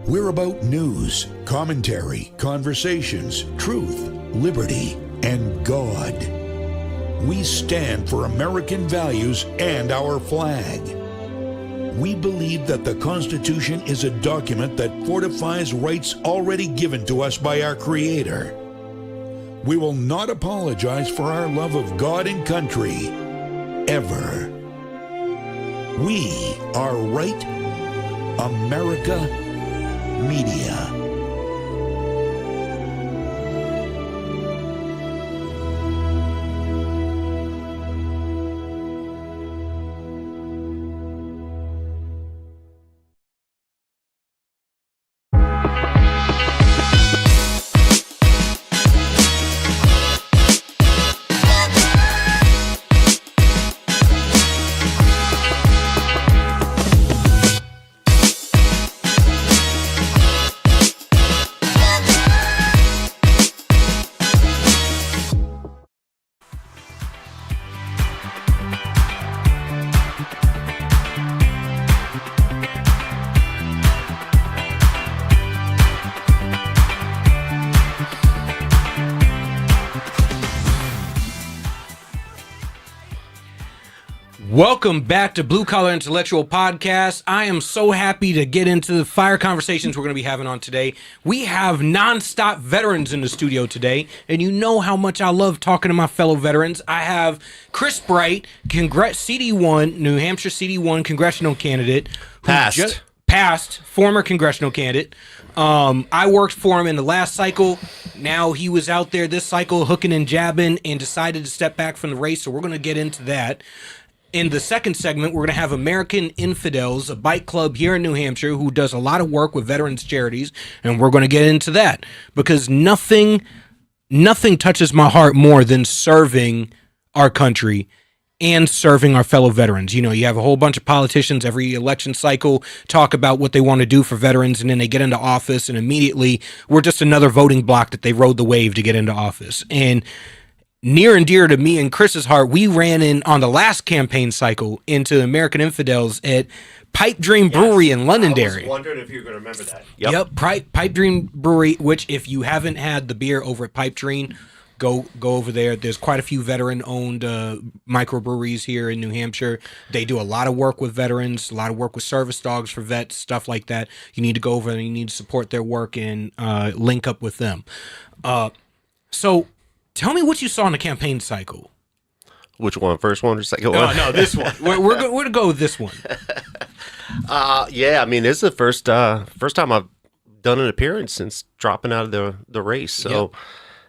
We're about news, commentary, conversations, truth, liberty, and God. We stand for American values and our flag. We believe that the Constitution is a document that fortifies rights already given to us by our Creator. We will not apologize for our love of God and country, ever. We are Right America Media. Welcome back to Blue Collar Intellectual Podcast. I am so happy to get into the fire conversations we're going to be having on today. We have nonstop veterans in the studio today, and you know how much I love talking to my fellow veterans. I have Chris Bright, CD1, New Hampshire CD1 congressional candidate. Past former congressional candidate. I worked for him in the last cycle. Now he was out there this cycle hooking and jabbing and decided to step back from the race, so we're going to get into that. In the second segment, we're going to have American Infidels, a bike club here in New Hampshire who does a lot of work with veterans charities, and we're going to get into that because nothing touches my heart more than serving our country and serving our fellow veterans. You know, you have a whole bunch of politicians every election cycle talk about what they want to do for veterans, and then they get into office, and immediately we're just another voting block that they rode the wave to get into office. And near and dear to me and Chris's heart, we ran in on the last campaign cycle into American Infidels at Pipe Dream Brewery in Londonderry. I was wondering if you were going to remember that. Yep, Pipe Dream Brewery, which if you haven't had the beer over at Pipe Dream, go over there. There's quite a few veteran-owned microbreweries here in New Hampshire. They do a lot of work with veterans, a lot of work with service dogs for vets, stuff like that. You need to go over and you need to support their work and link up with them. So tell me what you saw in the campaign cycle. Which one? First one or second one? No, this one. We're going to go with this one. Yeah, I mean, this is the first time I've done an appearance since dropping out of the race. So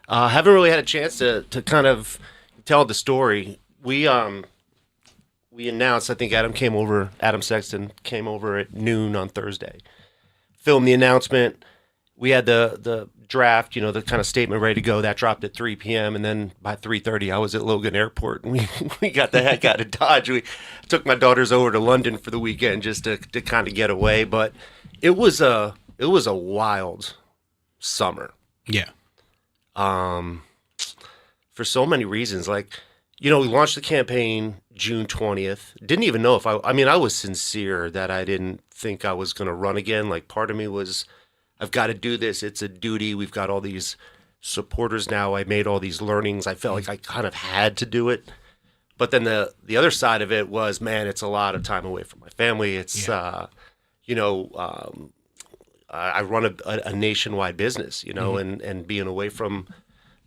haven't really had a chance to kind of tell the story. We announced, I think Adam Sexton came over at noon on Thursday. Filmed the announcement. We had the draft, you know, the kind of statement ready to go. That dropped at 3 p.m. And then by 3:30, I was at Logan Airport. And we got the heck out of Dodge. We took my daughters over to London for the weekend just to kind of get away. But it was a wild summer. Yeah. For so many reasons. Like, you know, we launched the campaign June 20th. Didn't even know if I was sincere that I didn't think I was going to run again. Like, part of me was, I've got to do this. It's a duty. We've got all these supporters now. I made all these learnings. I felt like I kind of had to do it. But then the other side of it was, man, it's a lot of time away from my family. It's, I run a nationwide business, you know, and being away from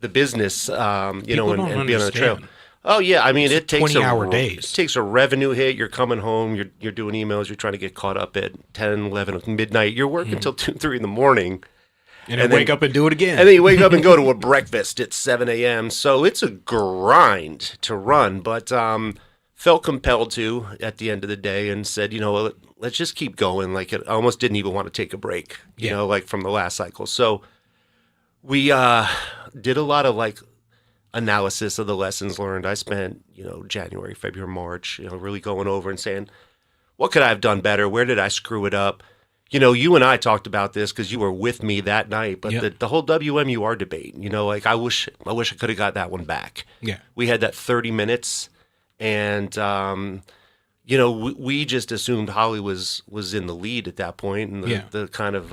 the business, and being on the trail. Oh yeah, I mean, it takes 20-hour days. It takes a revenue hit. You're coming home. You're doing emails. You're trying to get caught up at 10, 11 midnight. You're working until 2, 3 in the morning, and then wake up and do it again. And then you wake up and go to a breakfast at 7 a.m. So it's a grind to run. But felt compelled to at the end of the day, and said, you know, let's just keep going. Like, I almost didn't even want to take a break. You know, like from the last cycle. So we did a lot of analysis of the lessons learned. I spent, January, February, March, really going over and saying, what could I have done better? Where did I screw it up? You and I talked about this because you were with me that night, but the whole WMUR debate, I wish I could have got that one back. Yeah. We had that 30 minutes and, we just assumed Holly was in the lead at that point, and the kind of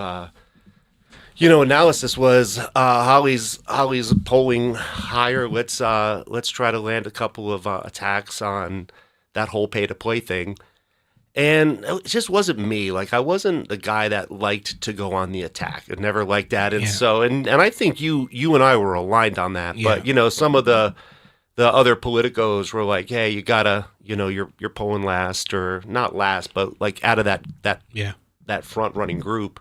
analysis was Holly's polling higher. Let's try to land a couple of attacks on that whole pay to play thing. And it just wasn't me. Like, I wasn't the guy that liked to go on the attack. I never liked that. And so, and I think you and I were aligned on that. Yeah. But, some of the other politicos were like, hey, you gotta, you're polling last, or not last, but like out of that front running group.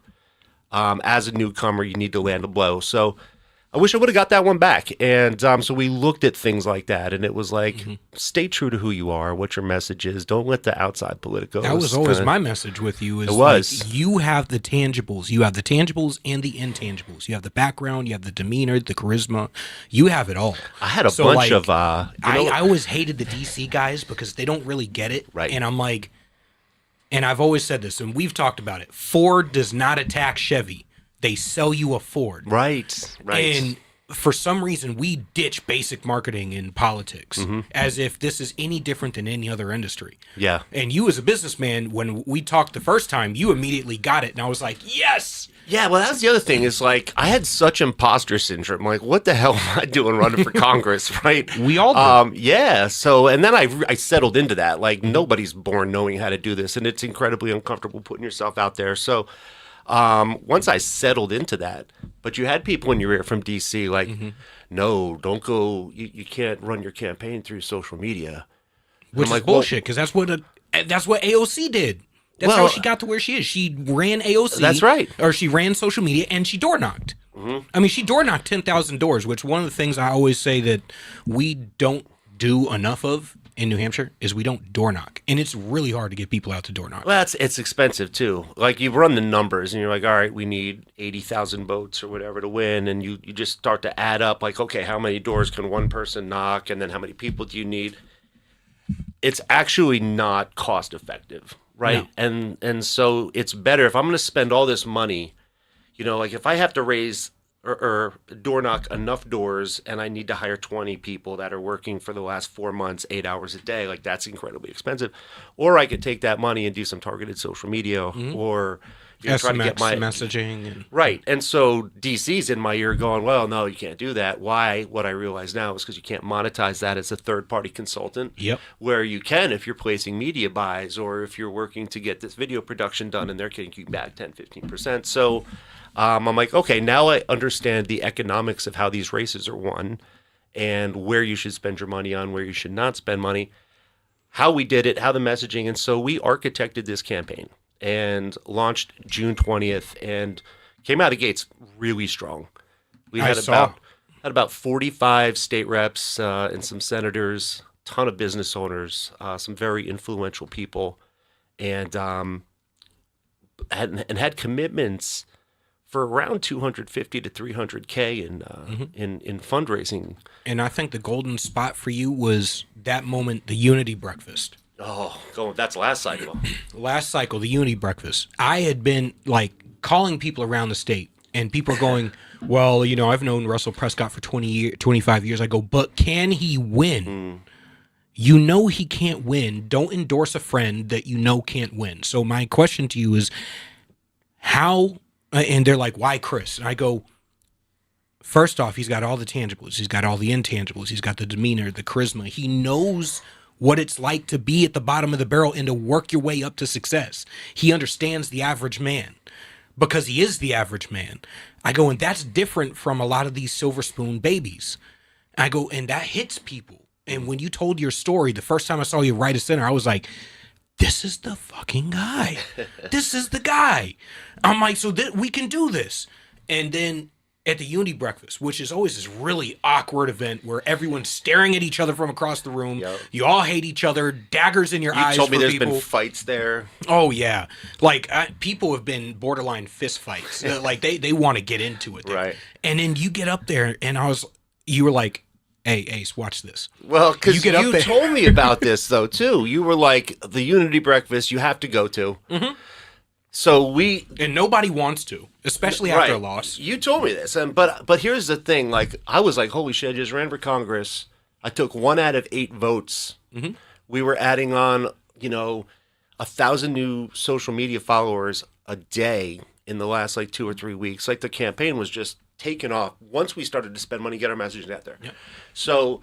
As a newcomer, you need to land a blow. So I wish I would have got that one back. And so we looked at things like that, and it was like, stay true to who you are, what your message is. Don't let the outside politicos. That was always my message with you. Is you have the tangibles. You have the tangibles and the intangibles. You have the background. You have the demeanor, the charisma. You have it all. I had a bunch of. I always hated the DC guys because they don't really get it. Right. And I'm like, and I've always said this, and we've talked about it. Ford does not attack Chevy. They sell you a Ford. Right. And for some reason, we ditch basic marketing in politics as if this is any different than any other industry. Yeah. And you as a businessman, when we talked the first time, you immediately got it. And I was like, yes. Yeah, well, that's the other thing is like I had such imposter syndrome. Like, what the hell am I doing running for Congress, right? We all do. Yeah. So, and then I settled into that. Like, nobody's born knowing how to do this, and it's incredibly uncomfortable putting yourself out there. So, once I settled into that, but you had people in your ear from DC like, no, don't go. You can't run your campaign through social media, which is like, bullshit. Because that's what AOC did. That's how she got to where she is. She ran AOC. That's right. Or she ran social media, and she door knocked. I mean, she door knocked 10,000 doors, which one of the things I always say that we don't do enough of in New Hampshire is we don't door knock. And it's really hard to get people out to door knock. Well, it's expensive, too. Like, you run the numbers, and you're like, all right, we need 80,000 votes or whatever to win. And you just start to add up, like, okay, how many doors can one person knock? And then how many people do you need? It's actually not cost effective. Right. No. And so it's better if I'm going to spend all this money, like if I have to raise or door knock enough doors and I need to hire 20 people that are working for the last 4 months, 8 hours a day, like that's incredibly expensive. Or I could take that money and do some targeted social media or try to get my messaging. Right. And so DC's in my ear going, well, no, you can't do that. Why? What I realize now is because you can't monetize that as a third-party consultant. Yep. Where you can if you're placing media buys or if you're working to get this video production done and they're getting you back 10, 15%. So I'm like, okay, now I understand the economics of how these races are won and where you should spend your money on, where you should not spend money, how we did it, how the messaging. And so we architected this campaign and launched June 20th and came out of the gates really strong. We had about 45 state reps and some senators, ton of business owners, some very influential people, and had commitments for around 250 to 300K in fundraising. And I think the golden spot for you was that moment, the Unity Breakfast. Oh, that's last cycle. Last cycle, the Unity Breakfast. I had been like calling people around the state, and people are going, well, I've known Russell Prescott for 25 years. I go, but can he win? He can't win. Don't endorse a friend that can't win. So my question to you is how, and they're like, why Chris? And I go, first off, he's got all the tangibles. He's got all the intangibles. He's got the demeanor, the charisma. He knows what it's like to be at the bottom of the barrel and to work your way up to success. He understands the average man because he is the average man. I go, and that's different from a lot of these silver spoon babies. I go, and that hits people. And when you told your story, the first time I saw you right of center, I was like, this is the fucking guy. This is the guy. I'm like, so we can do this. And then at the Unity Breakfast, which is always this really awkward event where everyone's staring at each other from across the room. Yep. You all hate each other, daggers in your eyes. You told me there's been fights there. Oh, yeah. Like, people have been borderline fist fights. Like, they want to get into it. Right. And then you get up there, and you were like, hey, Ace, watch this. Well, because you told me about this, though, too. You were like, the Unity Breakfast you have to go to. Mm-hmm. So and nobody wants to, especially after a loss. You told me this, but here's the thing: like I was like, holy shit! I just ran for Congress. I took 1 out of 8 votes. Mm-hmm. We were adding on 1,000 new social media followers a day in the last like 2 or 3 weeks. Like the campaign was just taken off once we started to spend money, get our message out there. Yep. So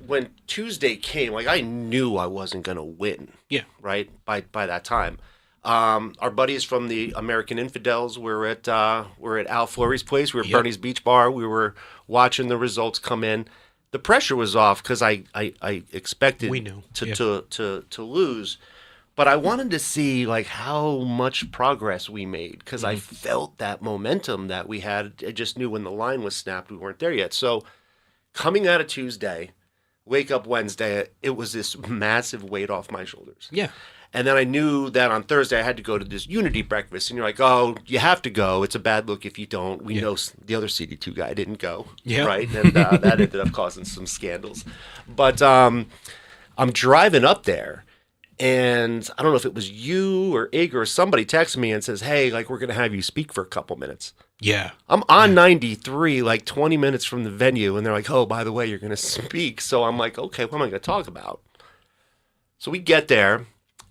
when Tuesday came, like I knew I wasn't going to win. Yeah. Right. By that time. Our buddies from the American Infidels were at Al Fleury's place. We were at Bernie's Beach Bar. We were watching the results come in. The pressure was off because I expected to lose, but I wanted to see like how much progress we made because I felt that momentum that we had. I just knew when the line was snapped, we weren't there yet. So coming out of Tuesday, wake up Wednesday, it was this massive weight off my shoulders. Yeah. And then I knew that on Thursday I had to go to this Unity breakfast. And you're like, oh, you have to go. It's a bad look if you don't. We know the other CD2 guy didn't go. Yeah. Right? And that ended up causing some scandals. But I'm driving up there. And I don't know if it was you or Ig or somebody texted me and says, hey, like, we're going to have you speak for a couple minutes. Yeah. I'm on 93, like 20 minutes from the venue. And they're like, oh, by the way, you're going to speak. So I'm like, okay, what am I going to talk about? So we get there.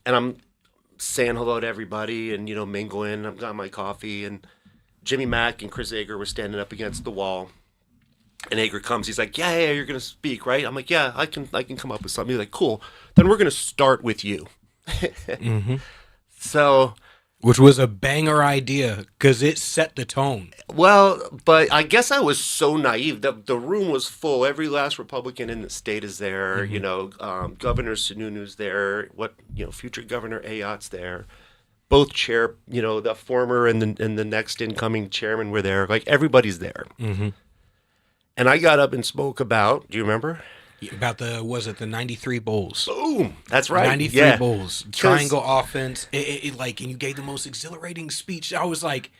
And I'm saying hello to everybody and, mingling. I've got my coffee. And Jimmy Mack and Chris Ager were standing up against the wall. And Ager comes. He's like, yeah, you're going to speak, right? I'm like, yeah, I can come up with something. He's like, cool. Then we're going to start with you. So... Which was a banger idea because it set the tone. Well, but I guess I was so naive. The room was full. Every last Republican in the state is there. Governor Sununu's there. Future Governor Ayotte's there. Both chair, the former and the next incoming chairman were there. Like everybody's there. Mm-hmm. And I got up and spoke about. Do you remember? About the 93 Bulls. Boom. That's right. 93 Bulls. Triangle offense. And you gave the most exhilarating speech. I was like,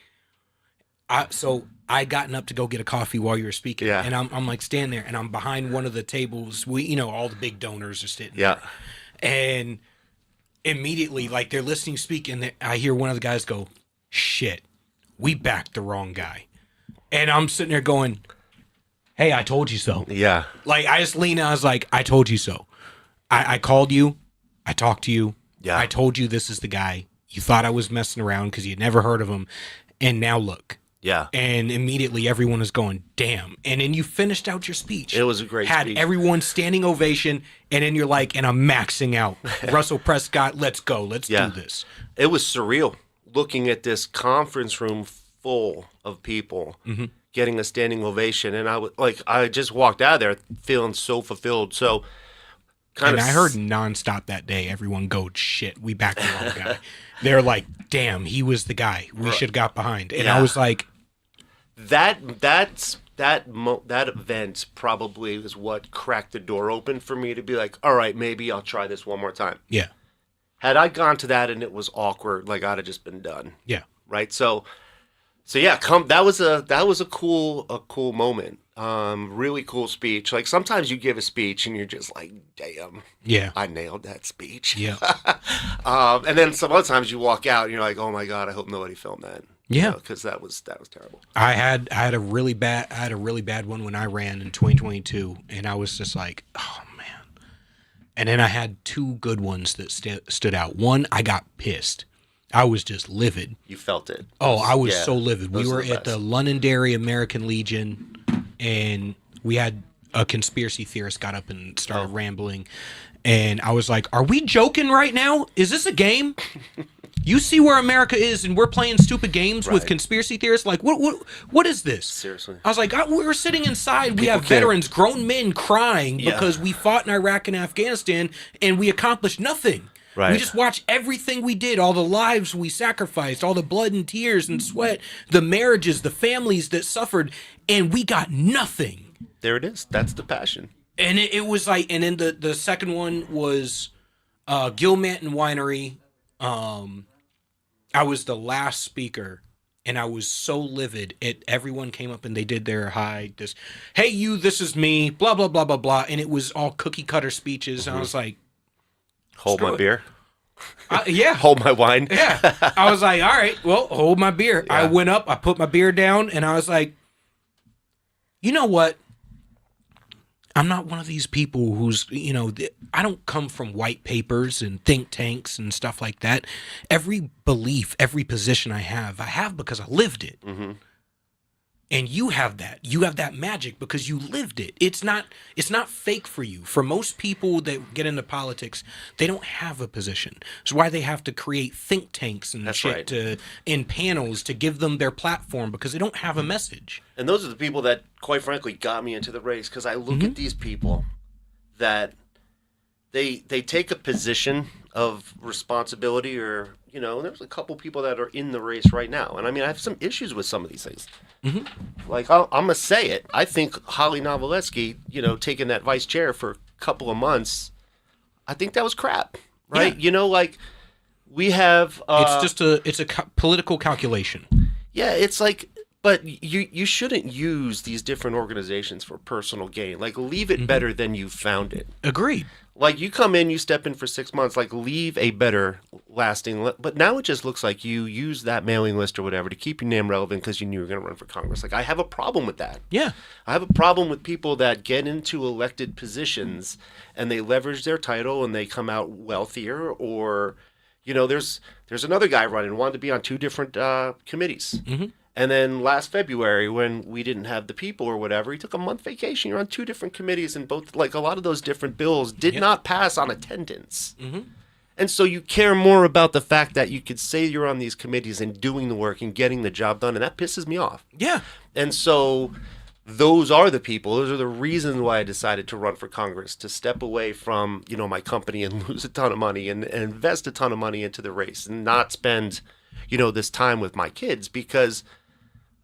I gotten up to go get a coffee while you were speaking. Yeah. And I'm like standing there and I'm behind one of the tables. All the big donors are sitting there. And immediately, like they're listening to speak and I hear one of the guys go, shit, we backed the wrong guy. And I'm sitting there going, hey, I told you so. Yeah. Like, I just leaned out. I was like, I told you so. I called you. I talked to you. Yeah. I told you this is the guy. You thought I was messing around because you'd never heard of him. And now look. Yeah. And immediately everyone is going, damn. And then you finished out your speech. It was a great Had speech. everyone standing ovation. And then you're like, and I'm maxing out. Russell Prescott, let's go. Let's do this. It was surreal looking at this conference room full of people. Mm-hmm. Getting a standing ovation, and I just walked out of there feeling so fulfilled. So, I heard nonstop that day. Everyone go, shit, we backed the wrong guy. They're like, damn, he was the guy we should have got behind. And I was like, that event probably is what cracked the door open for me to be like, all right, maybe I'll try this one more time. Yeah. Had I gone to that and it was awkward, like I'd have just been done. Yeah. Right. So yeah, that was a cool moment. Really cool speech. Like sometimes you give a speech and you're just like, damn, yeah, I nailed that speech. Yeah. And then some other times you walk out and you're like, oh my God, I hope nobody filmed that. Yeah, because that was terrible. I had a really bad one when I ran in 2022, and I was just like, oh man. And then I had two good ones that stood out. One, I got pissed. I was just livid. You felt it. Oh, I was so livid. We were at the Londonderry American Legion, and we had a conspiracy theorist got up and started rambling. And I was like, are we joking right now? Is this a game? You see where America is, and we're playing stupid games with conspiracy theorists? Like, what is this? Seriously. I was like, we're sitting inside. We have veterans, grown men crying because we fought in Iraq and Afghanistan, and we accomplished nothing. Right. We just watched everything we did, all the lives we sacrificed, all the blood and tears and sweat, the marriages, the families that suffered, and we got nothing. There it is. That's the passion. And it was like, and then the second one was Gil Manton Winery. I was the last speaker, and I was so livid. Everyone came up and they did their hey you, this is me, blah, blah, blah, blah, blah. And it was all cookie cutter speeches. And I was like, hold my beer. Yeah. Hold my wine. Yeah. I was like, all right, well, hold my beer. Yeah. I went up, I put my beer down, and I was like, you know what? I'm not one of these people who's, I don't come from white papers and think tanks and stuff like that. Every belief, every position I have because I lived it. Mm-hmm. And you have that. You have that magic because you lived it. It's not fake for you. For most people that get into politics, they don't have a position. It's why they have to create think tanks and and panels to give them their platform because they don't have a message. And those are the people that, quite frankly, got me into the race, because I look at these people that they take a position of responsibility, or there's a couple people that are in the race right now, and I mean I have some issues with some of these things. Like I'm gonna say it. I think Holly Novoletsky, taking that vice chair for a couple of months, I think that was crap, right? Yeah. Like we have. It's a political calculation. Yeah, it's like, but you shouldn't use these different organizations for personal gain. Like, leave it better than you found it. Agreed. Like, you come in, you step in for 6 months, like, leave a better lasting. But now it just looks like you use that mailing list or whatever to keep your name relevant because you knew you were going to run for Congress. Like, I have a problem with that. Yeah. I have a problem with people that get into elected positions and they leverage their title and they come out wealthier, or, there's another guy running, wanted to be on 2 different committees. Mm-hmm. And then last February, when we didn't have the people or whatever, he took a month vacation. You're on 2 different committees, and both, like, a lot of those different bills did not pass on attendance. Mm-hmm. And so you care more about the fact that you could say you're on these committees and doing the work and getting the job done, and that pisses me off. Yeah. And so those are the people, those are the reasons why I decided to run for Congress, to step away from, my company and lose a ton of money and invest a ton of money into the race and not spend, this time with my kids, because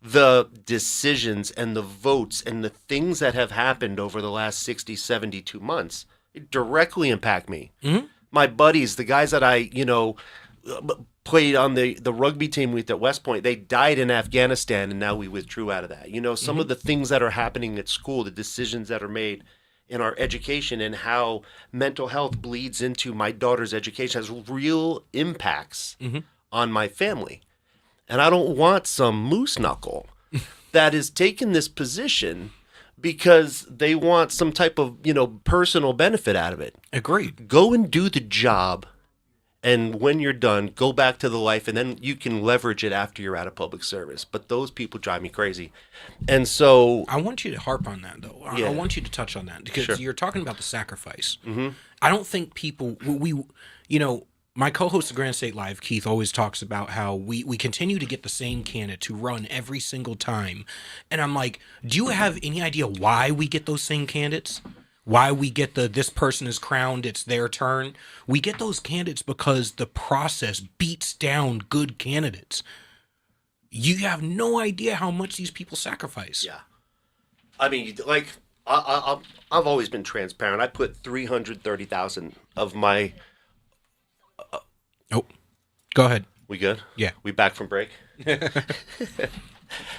the decisions and the votes and the things that have happened over the last 60, 72 months directly impact me. Mm-hmm. My buddies, the guys that I, played on the rugby team with at West Point, they died in Afghanistan, and now we withdrew out of that. Some of the things that are happening at school, the decisions that are made in our education, and how mental health bleeds into my daughter's education has real impacts on my family. And I don't want some moose knuckle that is taking this position because they want some type of, personal benefit out of it. Agreed. Go and do the job. And when you're done, go back to the life, and then you can leverage it after you're out of public service. But those people drive me crazy. And so I want you to harp on that, though. I want you to touch on that, because you're talking about the sacrifice. Mm-hmm. I don't think people, my co-host of Grand State Live, Keith, always talks about how we continue to get the same candidate to run every single time. And I'm like, do you have any idea why we get those same candidates? Why we get this person is crowned, it's their turn? We get those candidates because the process beats down good candidates. You have no idea how much these people sacrifice. Yeah. I mean, like, I've always been transparent. I put $330,000 of my... Oh, go ahead. We good? Yeah. We back from break?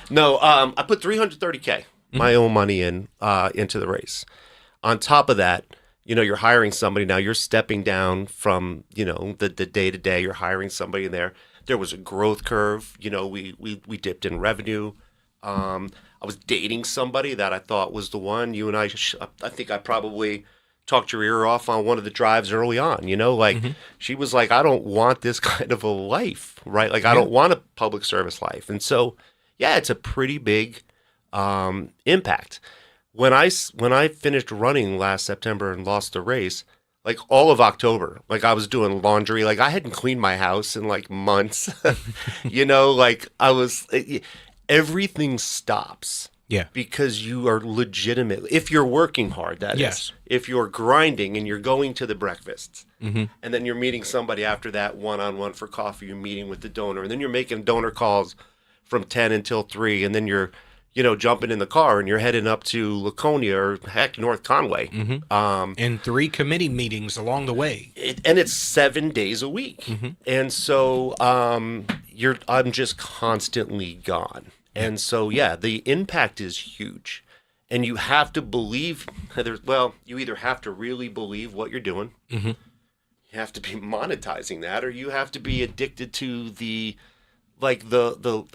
No, I put $330K, my own money into the race. On top of that, you're hiring somebody now. You're stepping down from, the day-to-day. You're hiring somebody in there. There was a growth curve. We dipped in revenue. I was dating somebody that I thought was the one. You and I think I probably talked your ear off on one of the drives early on, she was like, I don't want this kind of a life, right? Like, I don't want a public service life. And so, it's a pretty big impact. When I finished running last September and lost the race, like all of October, like I was doing laundry, like I hadn't cleaned my house in like months, like everything stops. Yeah. Because you are legitimately, if you're working hard, that is. If you're grinding and you're going to the breakfasts, and then you're meeting somebody after that one-on-one for coffee, you're meeting with the donor, and then you're making donor calls from 10 until 3, and then you're, jumping in the car and you're heading up to Laconia or heck, North Conway. And 3 committee meetings along the way. And it's 7 days a week. And so I'm just constantly gone. And so, the impact is huge. And you have to believe, you either have to really believe what you're doing, you have to be monetizing that, or you have to be addicted to the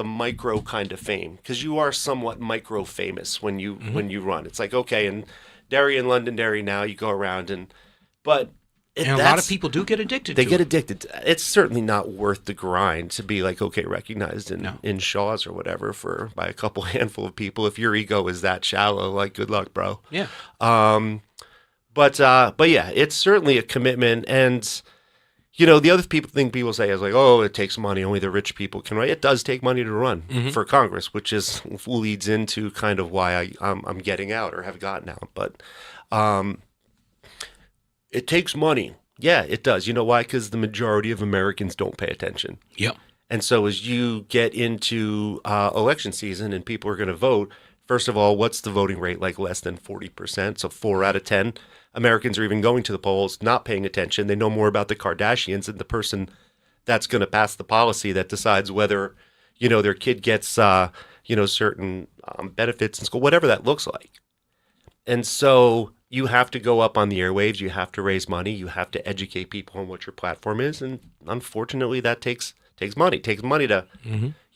micro kind of fame, because you are somewhat micro famous when you run. It's like, okay, and Derry and Londonderry now. You go around but And a lot of people do get addicted they to get it. addicted. It's certainly not worth the grind to be like, okay, recognized in Shaw's or whatever by a couple handful of people. If your ego is that shallow, like, good luck, bro. Yeah. But yeah, it's certainly a commitment. And, the other people say is like, oh, it takes money. Only the rich people can run. It does take money to run for Congress, which leads into kind of why I'm getting out or have gotten out. But, it takes money. Yeah, it does. You know why? Because the majority of Americans don't pay attention. Yep. And so as you get into election season and people are going to vote, first of all, what's the voting rate? Like less than 40%. So 4 out of 10 Americans are even going to the polls, not paying attention. They know more about the Kardashians than the person that's going to pass the policy that decides whether, their kid gets, certain benefits in school, whatever that looks like. And so you have to go up on the airwaves. You have to raise money. You have to educate people on what your platform is. And unfortunately, that takes money. It takes money to,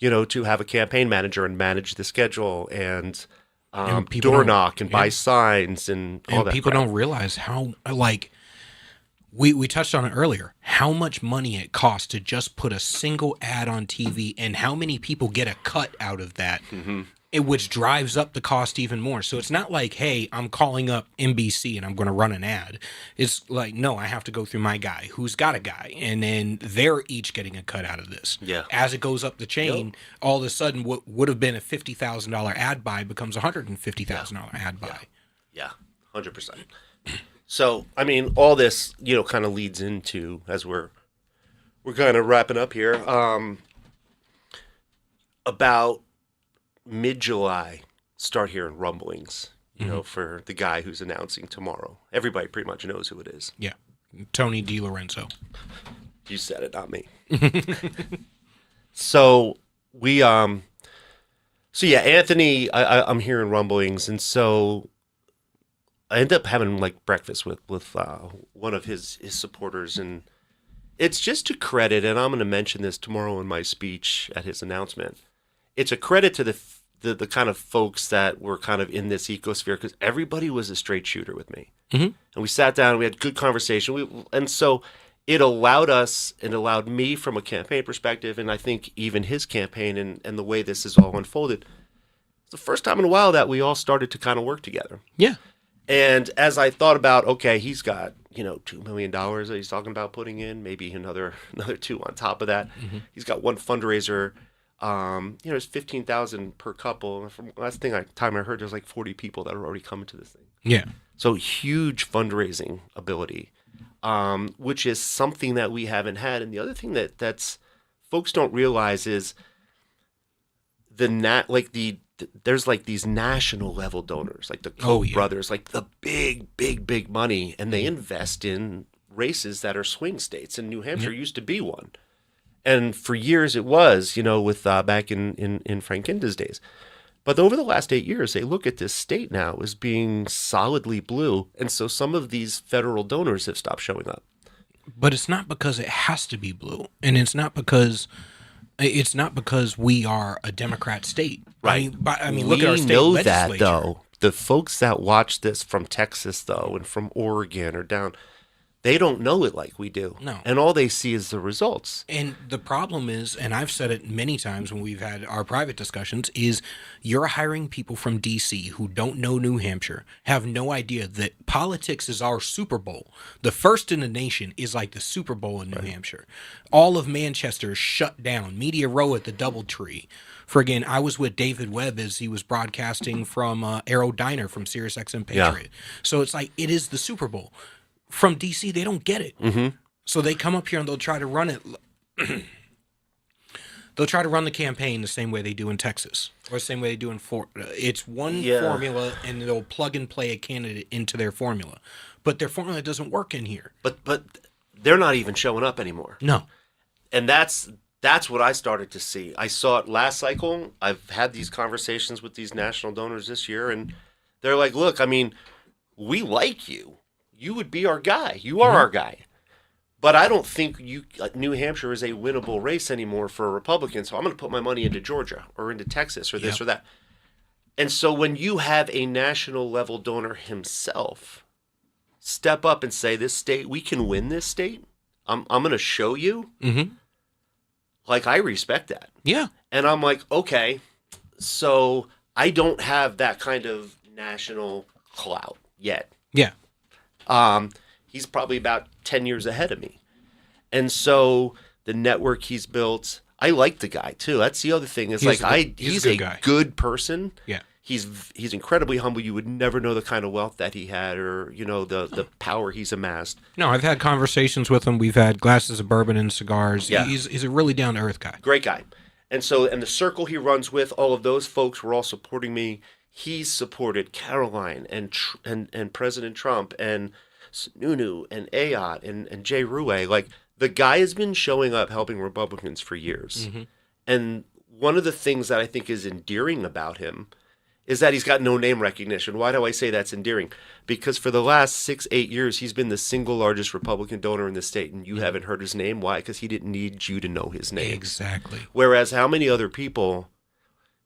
to have a campaign manager and manage the schedule and door knock and buy signs and all that. People don't realize how, like, we touched on it earlier, how much money it costs to just put a single ad on TV and how many people get a cut out of that. Which drives up the cost even more. So it's not like, hey, I'm calling up NBC and I'm going to run an ad. It's like, no, I have to go through my guy who's got a guy. And then they're each getting a cut out of this. Yeah. As it goes up the chain, all of a sudden what would have been a $50,000 ad buy becomes a $150,000 ad buy. Yeah, 100%. So, I mean, all this, kind of leads into, as we're kind of wrapping up here, about mid-July, start hearing rumblings, for the guy who's announcing tomorrow. Everybody pretty much knows who it is. Yeah. Tony DiLorenzo. You said it, not me. So Anthony, I'm hearing rumblings. And so I end up having like breakfast with one of his supporters. And it's just to credit, and I'm going to mention this tomorrow in my speech at his announcement. It's a credit to the kind of folks that were kind of in this ecosphere, because everybody was a straight shooter with me. And we sat down and we had good conversation. And so it allowed me from a campaign perspective, and I think even his campaign and the way this is all unfolded, it's the first time in a while that we all started to kind of work together. Yeah. And as I thought about, okay, he's got, $2 million that he's talking about putting in, maybe another 2 on top of that. He's got one fundraiser. It's 15,000 per couple. From last time I heard, there's like 40 people that are already coming to this thing. Yeah. So huge fundraising ability, which is something that we haven't had. And the other thing that's folks don't realize is there's like these national level donors, like the Koch brothers, like the big money, and they invest in races that are swing states. And New Hampshire used to be one. And for years it was, with back in Frank Inda's days. But over the last 8 years, they look at this state now as being solidly blue. And so some of these federal donors have stopped showing up. But it's not because it has to be blue. And it's not because we are a Democrat state. Right. I mean look at our state legislature. legislature. That, though. The folks that watch this from Texas, though, and from Oregon or down, they don't know it like we do. No. And all they see is the results. And the problem is, and I've said it many times when we've had our private discussions, is you're hiring people from D.C. who don't know New Hampshire, have no idea that politics is our Super Bowl. The first in the nation is like the Super Bowl in New Hampshire. All of Manchester is shut down. Media Row at the Doubletree. I was with David Webb as he was broadcasting from Arrow Diner from SiriusXM Patriot. So it's like, it is the Super Bowl. From D.C., they don't get it. So they come up here and they'll try to run it. They'll try to run the campaign the same way they do in Texas, or the same way they do in it's one formula, and they'll plug and play a candidate into their formula. But their formula doesn't work in here. But they're not even showing up anymore. No. And that's what I started to see. I saw it last cycle. I've had these conversations with these national donors this year, and they're like, look, I mean, we like you. You would be our guy. You are our guy. But I don't think New Hampshire is a winnable race anymore for a Republican, so I'm going to put my money into Georgia or into Texas or this or that. And so when you have a national level donor himself step up and say, this state, we can win this state, I'm going to show you, like, I respect that. Yeah. And I'm like, okay, so I don't have that kind of national clout yet. Yeah. He's probably about 10 years ahead of me. And so the network he's built, I like the guy too. That's the other thing. Is He's he's a a good guy. good person. Yeah. He's incredibly humble. You would never know the kind of wealth that he had, or the power he's amassed. No, I've had conversations with him. We've had glasses of bourbon and cigars. Yeah. He's a really down to earth guy. Great guy. And the circle he runs with, all of those folks were all supporting me. He's supported Caroline and President Trump and Sununu and Ayotte and Jay Ruey. Like, the guy has been showing up helping Republicans for years. And one of the things that I think is endearing about him is that he's got no name recognition. Why do I say that's endearing? Because for the last 6-8 years, he's been the single largest Republican donor in the state, and you haven't heard his name. Why? Because he didn't need you to know his name. Exactly. Whereas how many other people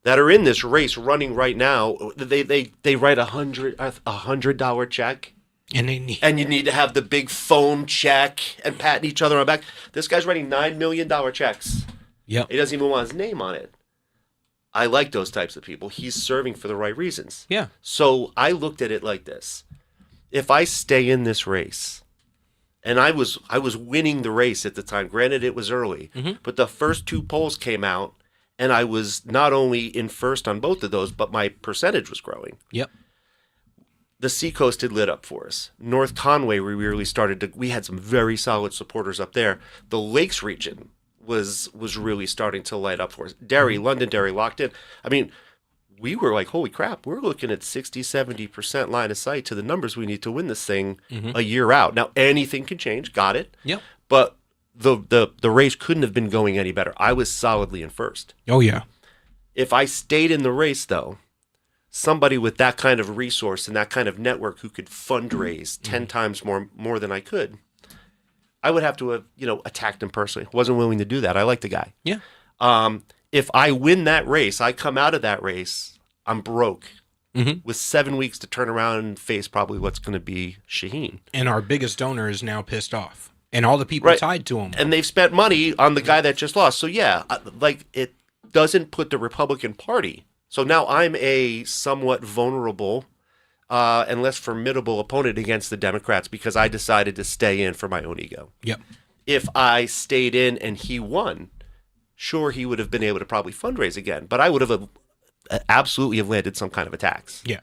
that are in this race running right now, they write $100 check, And you need to have the big phone check and patting each other on the back. This guy's writing $9 million checks. Yep. He doesn't even want his name on it. I like those types of people. He's serving for the right reasons. Yeah. So I looked at it like this. If I stay in this race, and I was winning the race at the time, granted it was early, but the first 2 polls came out, and I was not only in first on both of those, but my percentage was growing. Yep. The Seacoast had lit up for us. North Conway, we really we had some very solid supporters up there. The Lakes region was really starting to light up for us. Londonderry locked in. I mean, we were like, holy crap, we're looking at 60-70% line of sight to the numbers we need to win this thing a year out. Now, anything can change, got it. Yep. But the race couldn't have been going any better. I was solidly in first. Oh, yeah. If I stayed in the race, though, somebody with that kind of resource and that kind of network who could fundraise 10 times more than I could, I would have to have, attacked him personally. Wasn't willing to do that. I like the guy. Yeah. If I win that race, I come out of that race, I'm broke with 7 weeks to turn around and face probably what's going to be Shaheen. And our biggest donor is now pissed off. And all the people tied to him. And they've spent money on the guy that just lost. So, yeah, it doesn't put the Republican Party. So now I'm a somewhat vulnerable and less formidable opponent against the Democrats because I decided to stay in for my own ego. Yep. If I stayed in and he won, sure, he would have been able to probably fundraise again, but I would have absolutely have landed some kind of a tax. Yeah.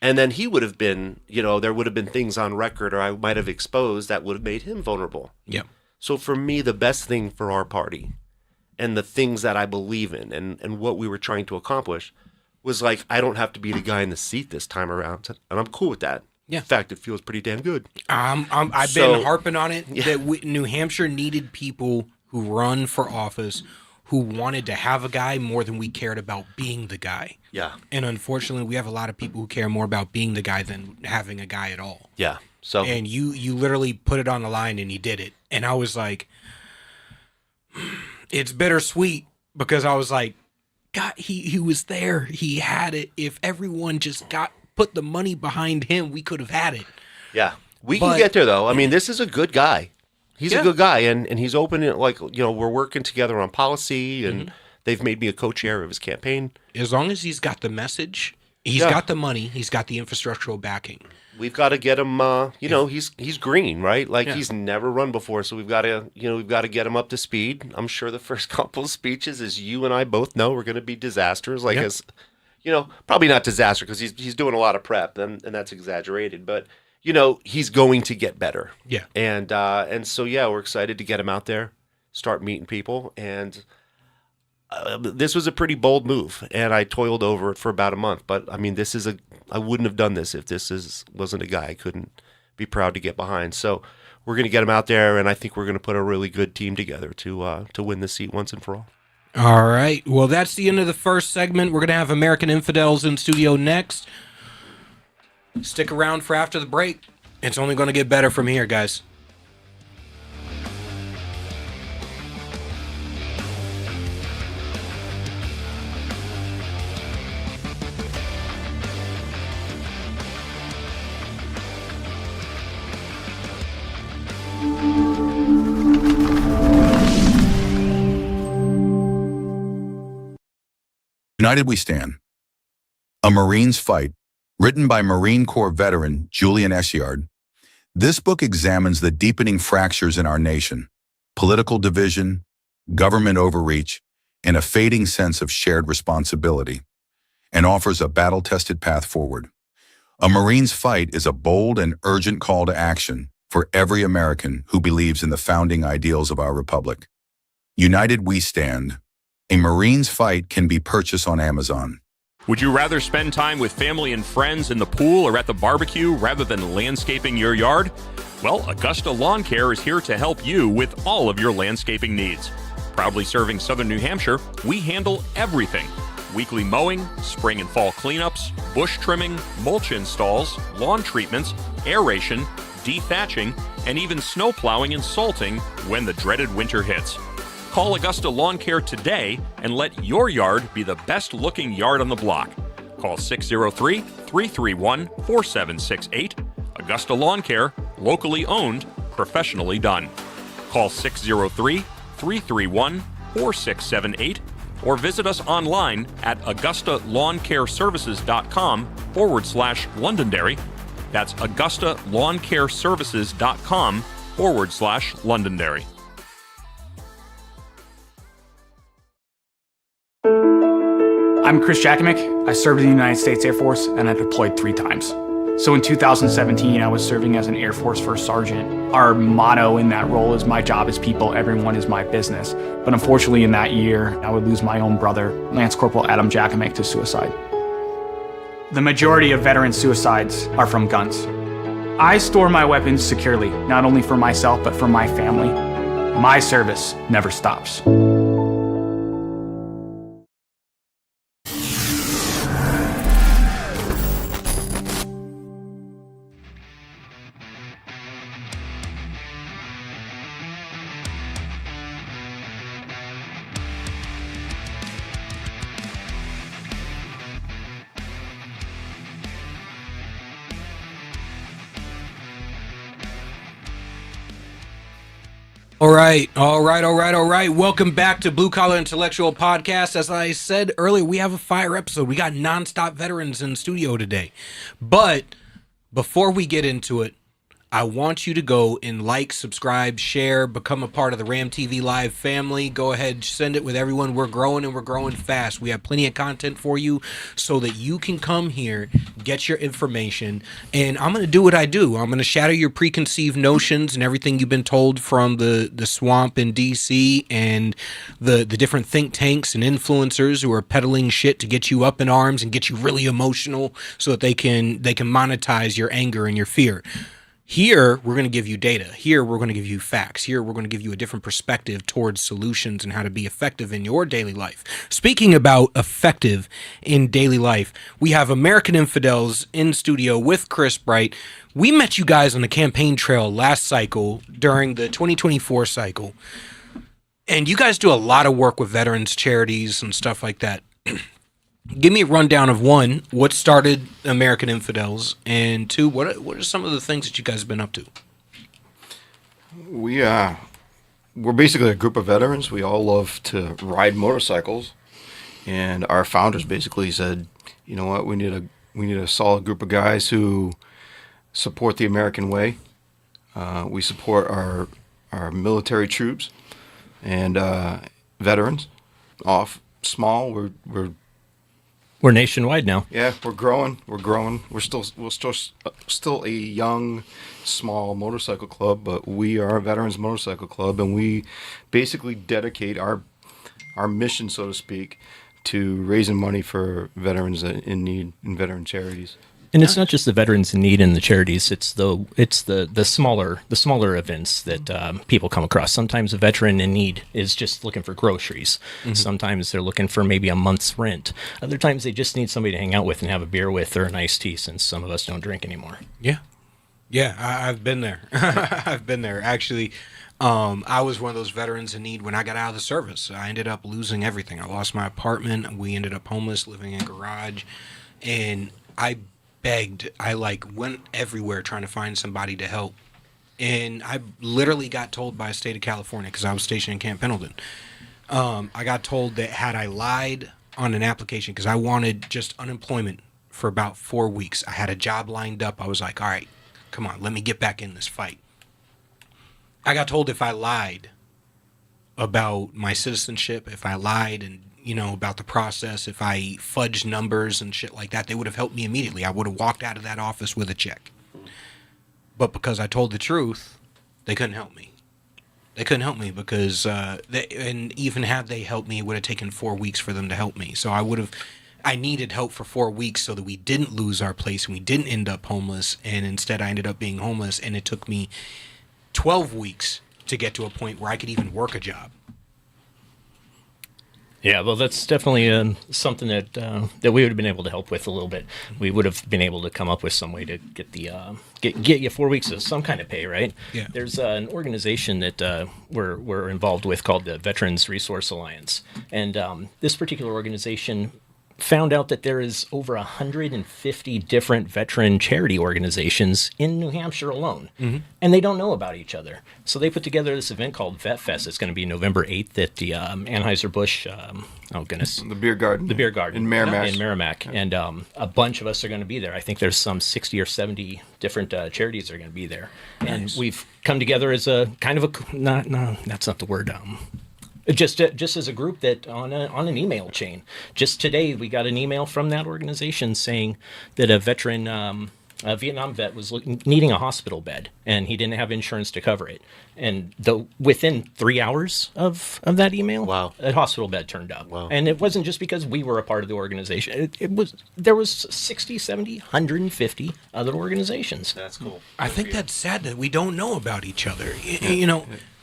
And then he would have been, there would have been things on record or I might have exposed that would have made him vulnerable. Yep. So for me, the best thing for our party and the things that I believe in and what we were trying to accomplish was like, I don't have to be the guy in the seat this time around. And I'm cool with that. Yeah. In fact, it feels pretty damn good. I've been harping on it that New Hampshire needed people who run for office who wanted to have a guy more than we cared about being the guy. Yeah. And unfortunately, we have a lot of people who care more about being the guy than having a guy at all. Yeah. So And you literally put it on the line and he did it. And I was like, it's bittersweet because I was like, God, he was there. He had it. If everyone just put the money behind him, we could have had it. yeah, we can get there though. I mean, this is a good guy. He's a good guy, and he's open. We're working together on policy, and they've made me a co-chair of his campaign. As long as he's got the message, he's got the money, he's got the infrastructural backing. We've got to get him. He's green, right? Like he's never run before, so we've got to get him up to speed. I'm sure the first couple of speeches, as you and I both know, are going to be disasters. Probably not disaster because he's doing a lot of prep, and that's exaggerated, but. He's going to get better. Yeah. And so, we're excited to get him out there, start meeting people. And this was a pretty bold move. And I toiled over it for about a month. But, I mean, I wouldn't have done this if wasn't a guy I couldn't be proud to get behind. So we're going to get him out there. And I think we're going to put a really good team together to win the seat once and for all. All right. Well, that's the end of the first segment. We're going to have American Infidels in studio next. Stick around for after the break. It's only going to get better from here, guys. United We Stand. A Marine's Fight, written by Marine Corps veteran Julian Eschyard. This book examines the deepening fractures in our nation, political division, government overreach, and a fading sense of shared responsibility, and offers a battle-tested path forward. A Marine's Fight is a bold and urgent call to action for every American who believes in the founding ideals of our republic. United We Stand. A Marine's Fight can be purchased on Amazon. Would you rather spend time with family and friends in the pool or at the barbecue rather than landscaping your yard? Well, Augusta Lawn Care is here to help you with all of your landscaping needs. Proudly serving Southern New Hampshire, we handle everything. Weekly mowing, spring and fall cleanups, bush trimming, mulch installs, lawn treatments, aeration, dethatching, and even snow plowing and salting when the dreaded winter hits. Call Augusta Lawn Care today and let your yard be the best looking yard on the block. Call 603-331-4768. Augusta Lawn Care, locally owned, professionally done. Call 603-331-4678 or visit us online at AugustaLawnCareServices.com/Londonderry. That's AugustaLawnCareServices.com/Londonderry. I'm Chris Jakimick. I served in the United States Air Force and I deployed 3 times. So in 2017, I was serving as an Air Force First Sergeant. Our motto in that role is my job is people, everyone is my business. But unfortunately in that year, I would lose my own brother, Lance Corporal Adam Jakimick, to suicide. The majority of veteran suicides are from guns. I store my weapons securely, not only for myself, but for my family. My service never stops. All right. Welcome back to Blue Collar Intellectual Podcast. As I said earlier, we have a fire episode. We got nonstop veterans in the studio today. But before we get into it, I want you to go and like, subscribe, share, become a part of the Ram TV Live family. Go ahead, send it with everyone. We're growing and we're growing fast. We have plenty of content for you so that you can come here, get your information, and I'm going to do what I do. I'm going to shatter your preconceived notions and everything you've been told from the swamp in DC and the different think tanks and influencers who are peddling shit to get you up in arms and get you really emotional so that they can monetize your anger and your fear. Here, we're going to give you data. Here, we're going to give you facts. Here, we're going to give you a different perspective towards solutions and how to be effective in your daily life. Speaking about effective in daily life, we have American Infidels in studio with Chris Bright. We met you guys on the campaign trail last cycle during the 2024 cycle. And you guys do a lot of work with veterans charities and stuff like that. Give me a rundown of 1, what started American Infidels, and 2, what are some of the things that you guys have been up to? We're basically a group of veterans. We all love to ride motorcycles, and our founders basically said, you know what, we need a solid group of guys who support the American way. We support our military troops and veterans. Off small, We're nationwide now. Yeah, we're growing. We're still a young, small motorcycle club, but we are a veterans motorcycle club, and we basically dedicate our mission, so to speak, to raising money for veterans in need and veteran charities. And it's not just the veterans in need and the charities. It's the smaller events that people come across. Sometimes a veteran in need is just looking for groceries. Mm-hmm. Sometimes they're looking for maybe a month's rent. Other times they just need somebody to hang out with and have a beer with or an iced tea, since some of us don't drink anymore. Yeah, I've been there. I've been there. Actually, I was one of those veterans in need when I got out of the service. I ended up losing everything. I lost my apartment. We ended up homeless, living in a garage, and I begged. I went everywhere trying to find somebody to help. And I literally got told by the state of California, because I was stationed in Camp Pendleton. I got told that had I lied on an application because I wanted just unemployment for about 4 weeks. I had a job lined up. I was like, all right, come on, let me get back in this fight. I got told if I lied about my citizenship, if I lied and, about the process, if I fudged numbers and shit like that, they would have helped me immediately. I would have walked out of that office with a check. But because I told the truth, they couldn't help me. They couldn't help me because, and even had they helped me, it would have taken 4 weeks for them to help me. So I needed help for 4 weeks so that we didn't lose our place and we didn't end up homeless. And instead I ended up being homeless, and it took me 12 weeks to get to a point where I could even work a job. Yeah, well, that's definitely something that that we would have been able to help with a little bit. We would have been able to come up with some way to get the get you 4 weeks of some kind of pay, right? Yeah. There's an organization that we're involved with called the Veterans Resource Alliance, and this particular organization found out that there is over 150 different veteran charity organizations in New Hampshire alone, and they don't know about each other. So they put together this event called Vet Fest. It's going to be November 8th at the Anheuser-Busch, The beer garden. The beer garden. In Merrimack. In Merrimack. And a bunch of us are going to be there. I think there's some 60 or 70 different charities that are going to be there. And we've come together as a kind of a, no, that's not the word. Just as a group that on an email chain. Just today, we got an email from that organization saying that a veteran, a Vietnam vet, was needing a hospital bed, and he didn't have insurance to cover it. And within 3 hours of that email, Wow. a hospital bed turned up. Wow. And it wasn't just because we were a part of the organization. There was 60, 70, 150 other organizations. That's cool. I think that's sad that we don't know about each other.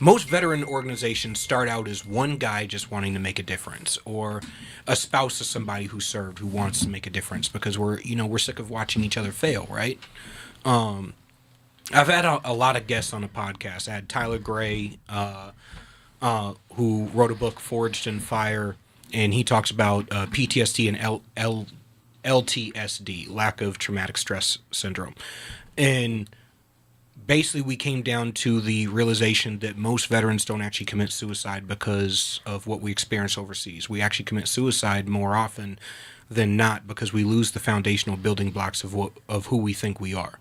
Most veteran organizations start out as one guy just wanting to make a difference, or a spouse of somebody who served who wants to make a difference because we're sick of watching each other fail, right? I've had a lot of guests on the podcast. I had Tyler Gray, who wrote a book, Forged in Fire, and he talks about PTSD and LTSD, lack of traumatic stress syndrome. And basically we came down to the realization that most veterans don't actually commit suicide because of what we experience overseas. We actually commit suicide more often than not because we lose the foundational building blocks of who we think we are.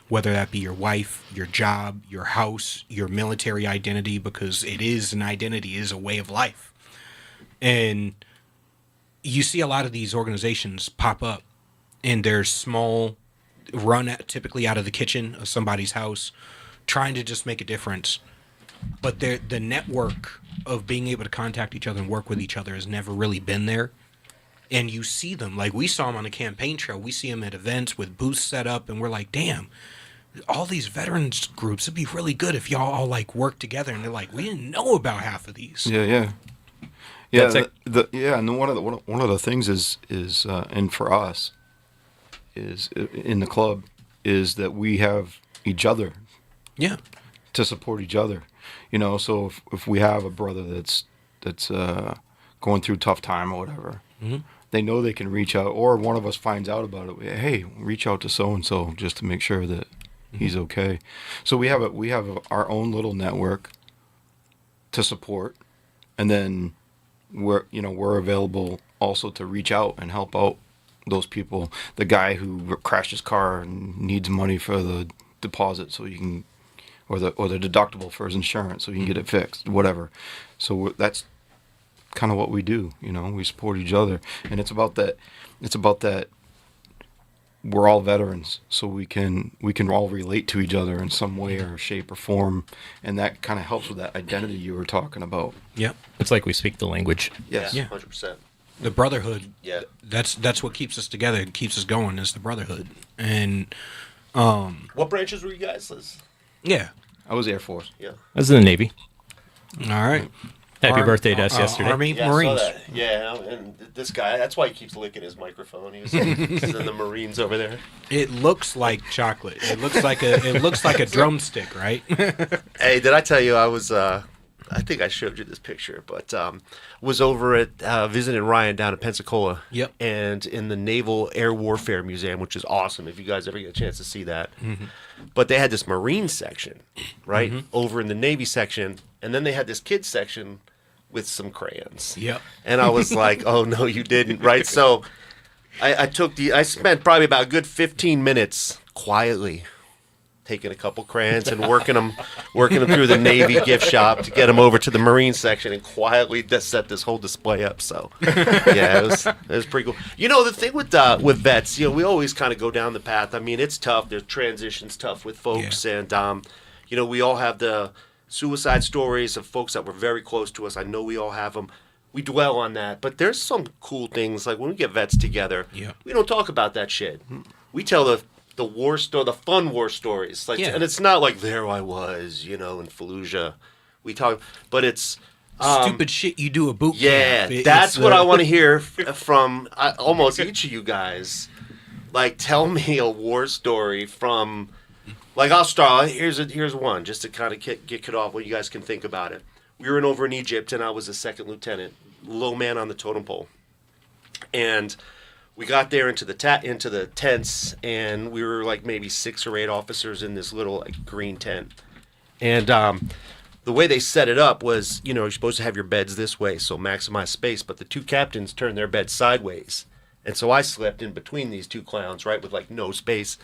Whether that be your wife, your job, your house, your military identity, because it is an identity, it is a way of life. And you see a lot of these organizations pop up, and they're small, run typically out of the kitchen of somebody's house, trying to just make a difference. But the network of being able to contact each other and work with each other has never really been there. And you see them, like we saw them on the campaign trail. We see them at events with booths set up, and we're like, damn, all these veterans groups, it'd be really good if y'all all like work together. And they're like, we didn't know about half of these. Yeah. And one of the things is and for us is in the club is that we have each other. Yeah. To support each other, So if we have a brother that's going through a tough time or whatever, they know they can reach out, or one of us finds out about it. Hey, reach out to so and so just to make sure that he's okay. So we have our own little network to support, and then we're available also to reach out and help out those people. The guy who crashed his car and needs money for the deposit so you can, or the deductible for his insurance so he can get it fixed, whatever. So that's kind of what we do. We support each other, and it's about that we're all veterans, so we can all relate to each other in some way or shape or form, and that kind of helps with that identity you were talking about. Yep. It's like we speak the language. Yes. Yeah. 100%. The brotherhood. Yeah. That's what keeps us together. It keeps us going is the brotherhood. And What branches were you guys, Liz? yeah. I was Air Force. Yeah. I was in the Navy. All right. Happy birthday to us yesterday. Army, Yeah, Marines. I saw that. Yeah, and this guy, that's why he keeps licking his microphone. He's in the Marines over there. It looks like chocolate. It looks like a drumstick, right? Hey, did I tell you I was, I think I showed you this picture, but was over at visiting Ryan down in Pensacola. Yep. And in the Naval Air Warfare Museum, which is awesome if you guys ever get a chance to see that. But they had this Marine section, right, over in the Navy section, and then they had this kids section with some crayons. Yep. And I was like, oh, no, you didn't, right? So I spent probably about a good 15 minutes quietly taking a couple crayons and working them through the Navy gift shop to get them over to the Marine section and quietly set this whole display up. So, yeah, it was pretty cool. You know, the thing with vets, you know, we always kind of go down the path. I mean, it's tough. The transition's tough with folks, and you know, we all have the suicide stories of folks that were very close to us. I know we all have them. We dwell on that, but there's some cool things like when we get vets together. Yeah. We don't talk about that shit. We tell the war story, the fun war stories. Like, and it's not like there I was, you know, in Fallujah. We talk, but it's stupid shit you do at boot camp. Yeah, that's what I want to hear from almost each of you guys. Like, tell me a war story from. Like, I'll start. Here's one just to kind of get it off when you guys can think about it. We were over in Egypt, and I was a second lieutenant, low man on the totem pole, and we got there into the tents, and we were like maybe 6 or 8 officers in this little like green tent. And the way they set it up was, you know, you're supposed to have your beds this way, so maximize space. But the 2 captains turned their beds sideways, and so I slept in between these 2 clowns, right, with like no space.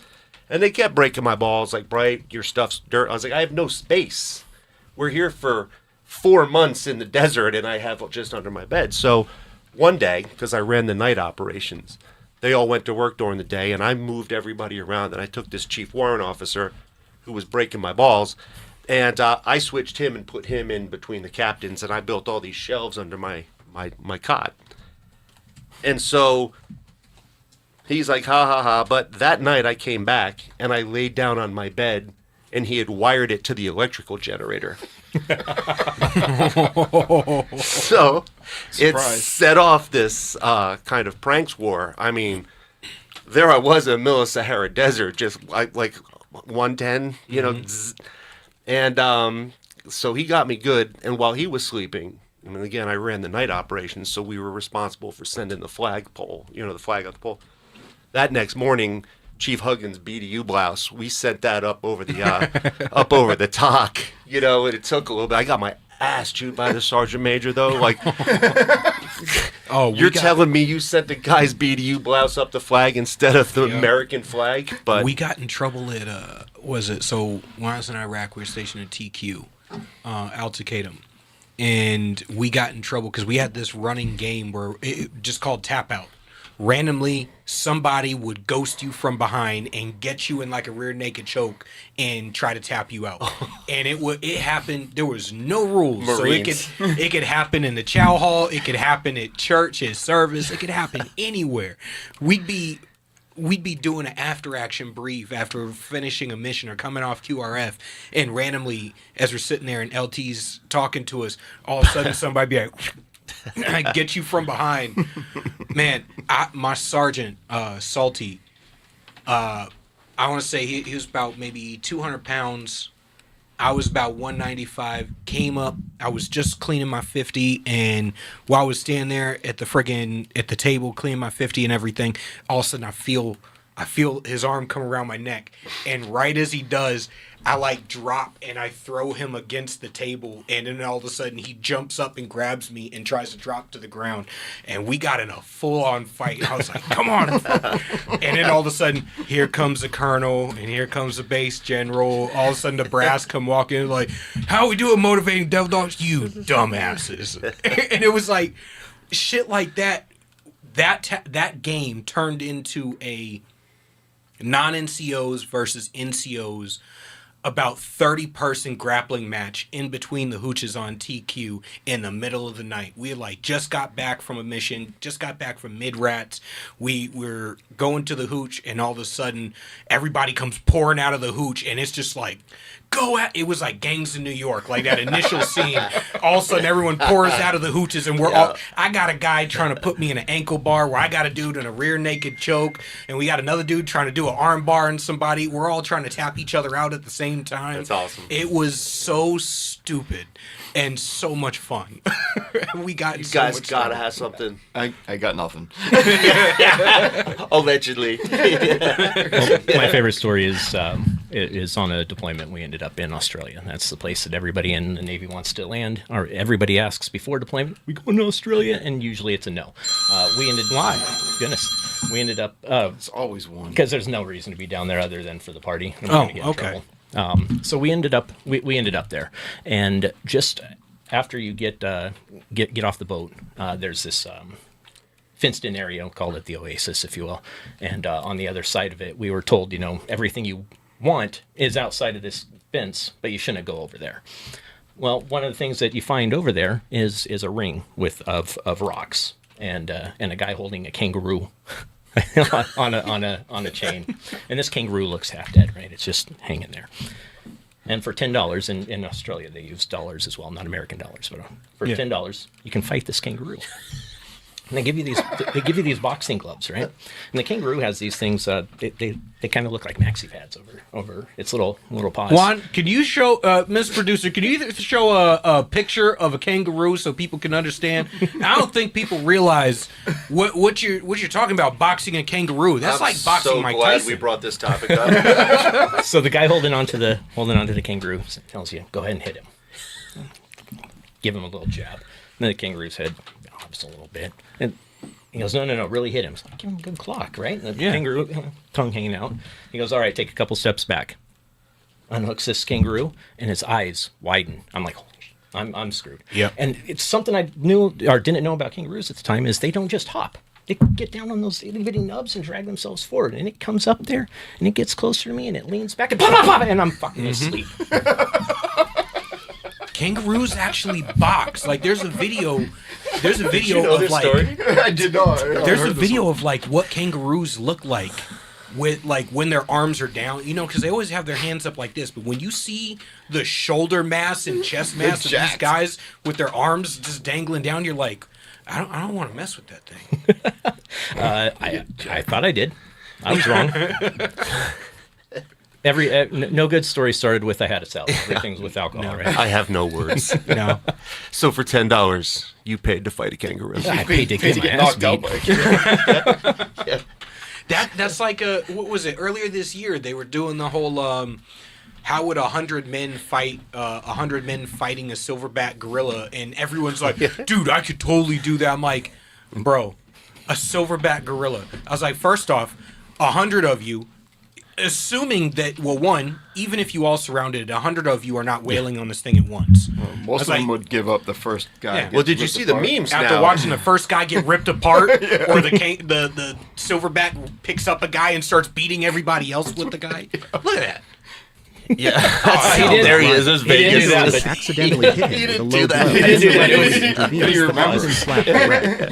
And they kept breaking my balls, like, Bright, your stuff's dirt. I was like, I have no space. We're here for 4 months in the desert, and I have just under my bed. So one day, because I ran the night operations, they all went to work during the day, and I moved everybody around, and I took this chief warrant officer who was breaking my balls, and I switched him and put him in between the captains, and I built all these shelves under my cot. And so he's like, ha, ha, ha. But that night I came back, and I laid down on my bed, and he had wired it to the electrical generator. So it set off this kind of pranks war. I mean, there I was in the middle of Sahara Desert, just like 110, you know. And so he got me good. And while he was sleeping, I mean, again, I ran the night operations, so we were responsible for sending the flagpole, you know, the flag up the pole. That next morning, Chief Huggins' BDU blouse, we sent that up over the talk, you know, and it took a little bit. I got my ass chewed by the sergeant major, though. Like, you're telling me you sent the guy's BDU blouse up the flag instead of the American flag? But we got in trouble at so when I was in Iraq, we were stationed at TQ, Al Taqaddum, and we got in trouble because we had this running game where it just called tap out. Randomly, somebody would ghost you from behind and get you in like a rear naked choke and try to tap you out. And it happened. There was no rules, Marines. So it could happen in the chow hall. It could happen at church, at service. It could happen anywhere. We'd be doing an after action brief after finishing a mission or coming off QRF, and randomly, as we're sitting there and LT's talking to us, all of a sudden somebody be like. I get you from behind, man. My sergeant, Salty, I want to say he was about maybe 200 pounds. I was about 195. Came up, I was just cleaning my 50, and while I was standing there at the table cleaning my 50 and everything, all of a sudden I feel his arm come around my neck, and right as he does, I like drop and I throw him against the table, and then all of a sudden he jumps up and grabs me and tries to drop to the ground, and we got in a full-on fight. I was like, come on. And then all of a sudden, here comes the colonel and here comes the base general. All of a sudden the brass come walking in like, how we doing motivating devil dogs? You dumbasses. And it was like shit like that. That game turned into a non-NCOs versus NCOs about 30-person grappling match in between the hooches on TQ in the middle of the night. We had like just got back from a mission, just got back from Mid-Rats. We were going to the hooch, and all of a sudden everybody comes pouring out of the hooch, and it's just like, go at it. Was like Gangs in New York, like that initial scene. All of a sudden everyone pours out of the hooches, and I got a guy trying to put me in an ankle bar where I got a dude in a rear naked choke, and we got another dude trying to do an arm bar on somebody. We're all trying to tap each other out at the same time. That's awesome. It was so stupid and so much fun. We got you so guys much gotta fun. have something. I got nothing. Allegedly. My favorite story is is on a deployment. We ended up in Australia. That's the place that everybody in the Navy wants to land, or everybody asks before deployment, we going to Australia? And usually it's a no. Why? Goodness. We ended up... It's always one. Because there's no reason to be down there other than for the party. I'm Oh, gonna get in okay. trouble. So we ended up there, and just after you get off the boat, there's this fenced-in area, called it the Oasis, if you will, and on the other side of it, we were told, everything you want is outside of this fence, but you shouldn't go over there. Well, one of the things that you find over there is a ring of rocks and a guy holding a kangaroo on a chain, and this kangaroo looks half dead, right? It's just hanging there. And for $10 in Australia, they use dollars as well, not American dollars, but for $10 you can fight this kangaroo. And they give you these boxing gloves, right? And the kangaroo has these things. They kind of look like maxi pads over its little paws. Juan, can you show, Ms. Producer? Can you either show a picture of a kangaroo so people can understand? I don't think people realize what you're talking about. Boxing a kangaroo. That's like boxing Mike glad Tyson. we brought this topic up. So the guy holding onto the kangaroo tells you, go ahead and hit him. Give him a little jab. And then the kangaroo's head hops a little bit. And he goes, no, really hit him. So give him a good clock, right? And the kangaroo, tongue hanging out. He goes, all right, take a couple steps back. Unhooks this kangaroo, and his eyes widen. I'm like, I'm screwed. Yeah. And it's something I knew or didn't know about kangaroos at the time is they don't just hop. They get down on those itty bitty nubs and drag themselves forward. And it comes up there, and it gets closer to me, and it leans back, and pop, pop, pop, and I'm fucking asleep. Kangaroos actually box. Like there's a video Did you know of this like story? I did not. there's a video of like what kangaroos look like with like when their arms are down, because they always have their hands up like this, but when you see the shoulder mass and chest mass of these guys with their arms just dangling down, you're like, I don't want to mess with that thing. I thought I did. I was wrong. No good story started with I had a salad. Everything's with alcohol, right? I have no words. No. So for $10, you paid to fight a kangaroo. I paid to get my ass knocked out beat. by That's like what was it? Earlier this year they were doing the whole how would 100 men fight 100 men fighting a silverback gorilla, and everyone's like, dude, I could totally do that. I'm like, bro, a silverback gorilla. I was like, first off, 100 of you, assuming that, well, one, even if you all surrounded it, 100 of you are not wailing on this thing at once. Most of them would give up the first guy. Yeah. Well, did you see the memes After now? watching the first guy get ripped apart, or the silverback picks up a guy and starts beating everybody else with the guy. Look at that. Yeah. There he is. There's Vegas. Vegas. Accidentally hit him with a low blow. He didn't do that. You remember?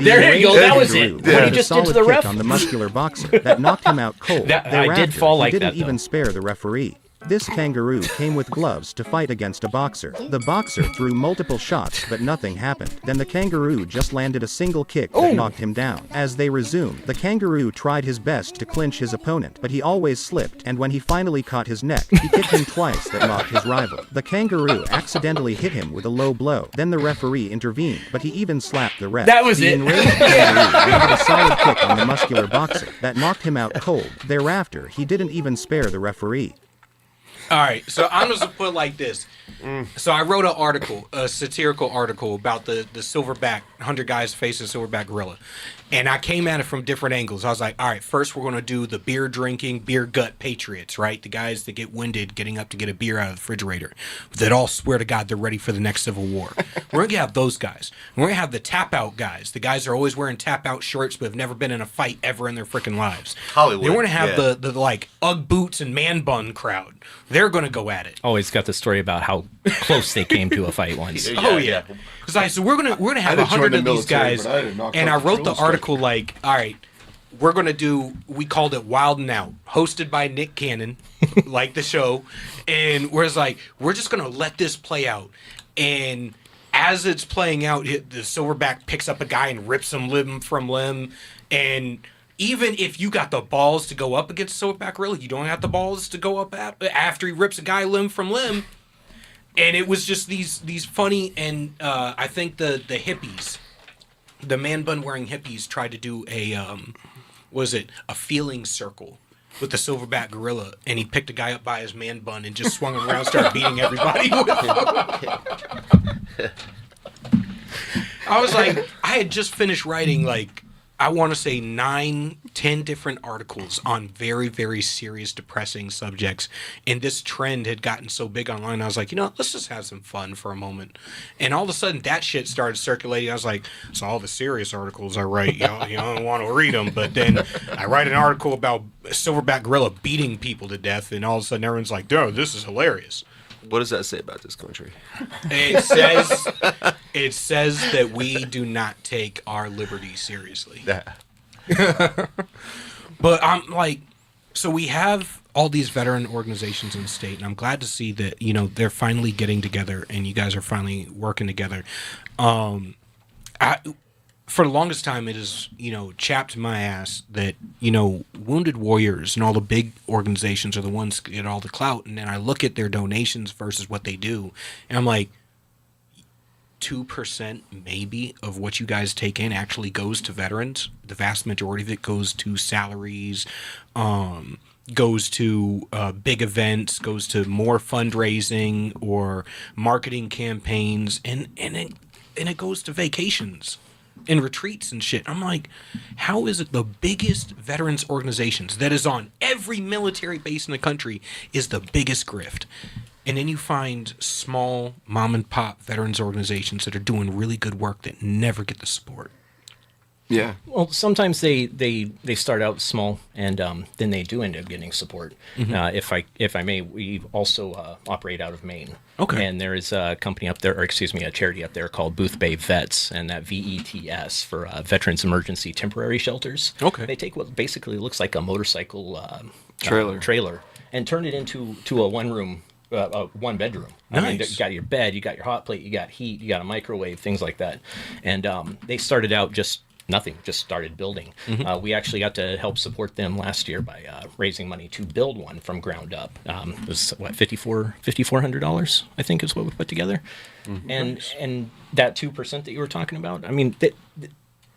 There you go. That was it. What he just did to the ref. On the muscular boxer that knocked him out cold. I did fall like he that, didn't even spare the referee. This kangaroo came with gloves to fight against a boxer. The boxer threw multiple shots, but nothing happened. Then the kangaroo just landed a single kick that knocked him down. As they resumed, the kangaroo tried his best to clinch his opponent, but he always slipped, and when he finally caught his neck, he kicked him twice that knocked his rival. The kangaroo accidentally hit him with a low blow. Then the referee intervened, but he even slapped the ref. That was the it. Enraged kangaroo had a solid kick on the muscular boxer that knocked him out cold. Thereafter, he didn't even spare the referee. All right, so I'm just gonna put it like this. So I wrote an article, a satirical article about the silverback 100 guys facing silverback gorilla, and I came at it from different angles. I was like, all right, first we're gonna do the beer drinking, beer gut patriots, right? The guys that get winded getting up to get a beer out of the refrigerator, that all swear to God they're ready for the next Civil War. We're gonna have those guys. We're gonna have the tap out guys. The guys are always wearing tap out shirts but have never been in a fight ever in their freaking lives. Hollywood, Then we're gonna have yeah. the like Ugg boots and man bun crowd. They're gonna go at it. Always got the story about how close they came to a fight once. Oh yeah. It's like, so we're gonna have didn't join 100 the of these military, guys, but I did knock and I out the wrote the drill instructor. article like, all right, we're gonna do. We called it Wild and Out, hosted by Nick Cannon, like the show, and we're just like, we're just gonna let this play out, and as it's playing out, the silverback picks up a guy and rips him limb from limb, and even if you got the balls to go up against the silverback gorilla, you don't have the balls to go up after he rips a guy limb from limb. And it was just these funny, and I think the hippies, the man bun wearing hippies, tried to do a a feeling circle with the silverback gorilla, and he picked a guy up by his man bun and just swung him around, started beating everybody with him. I was like, I had just finished writing like, I want to say 9, 10 different articles on very, very serious, depressing subjects. And this trend had gotten so big online. I was like, let's just have some fun for a moment. And all of a sudden, that shit started circulating. I was like, so all the serious articles I write, you don't want to read them. But then I write an article about a silverback gorilla beating people to death. And all of a sudden, everyone's like, dude, this is hilarious. What does that say about this country? It says that we do not take our liberty seriously. But I'm like, so we have all these veteran organizations in the state, and I'm glad to see that they're finally getting together, and you guys are finally working together. For the longest time, it has, chapped my ass that, Wounded Warriors and all the big organizations are the ones that get all the clout. And then I look at their donations versus what they do. And I'm like, 2% maybe of what you guys take in actually goes to veterans. The vast majority of it goes to salaries, goes to big events, goes to more fundraising or marketing campaigns. And it goes to vacations and retreats and shit. I'm like, how is it the biggest veterans organizations that is on every military base in the country is the biggest grift? And then you find small mom and pop veterans organizations that are doing really good work that never get the support. Yeah. Well, sometimes they start out small, and then they do end up getting support. Mm-hmm. If I may, we also operate out of Maine. Okay. And there is a company up there, a charity up there called Booth Bay Vets, and that VETS for Veterans Emergency Temporary Shelters. Okay. They take what basically looks like a motorcycle Trailer. and turn it into a one-room. One bedroom. Nice. I mean, you got your bed, you got your hot plate, you got heat, you got a microwave, things like that. And they started out just nothing, just started building. Mm-hmm. We actually got to help support them last year by raising money to build one from ground up. It was what, $5,400, I think, is what we put together. Mm-hmm. And that 2% that you were talking about, I mean,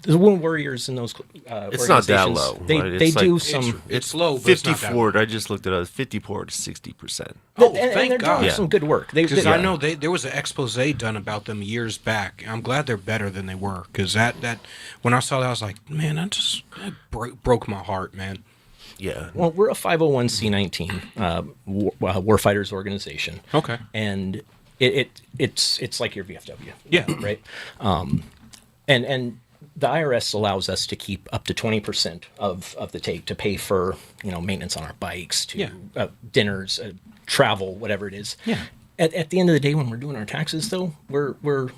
the Wounded Warriors in those It's not that low. They right? they It's do like, some. It's low, but it's not that 54. I just looked at it. 54 to 60%. Oh, and thank they're God. doing some good work. Because I know there was an expose done about them years back. I'm glad they're better than they were. Because that when I saw that, I was like, man, that broke my heart, man. Yeah. Well, we're a 501c19 warfighters organization. Okay. And it's like your VFW. Yeah. Right. And the IRS allows us to keep up to 20% of the take to pay for maintenance on our bikes, to dinners, travel, whatever it is. Yeah. At the end of the day, when we're doing our taxes, though, we're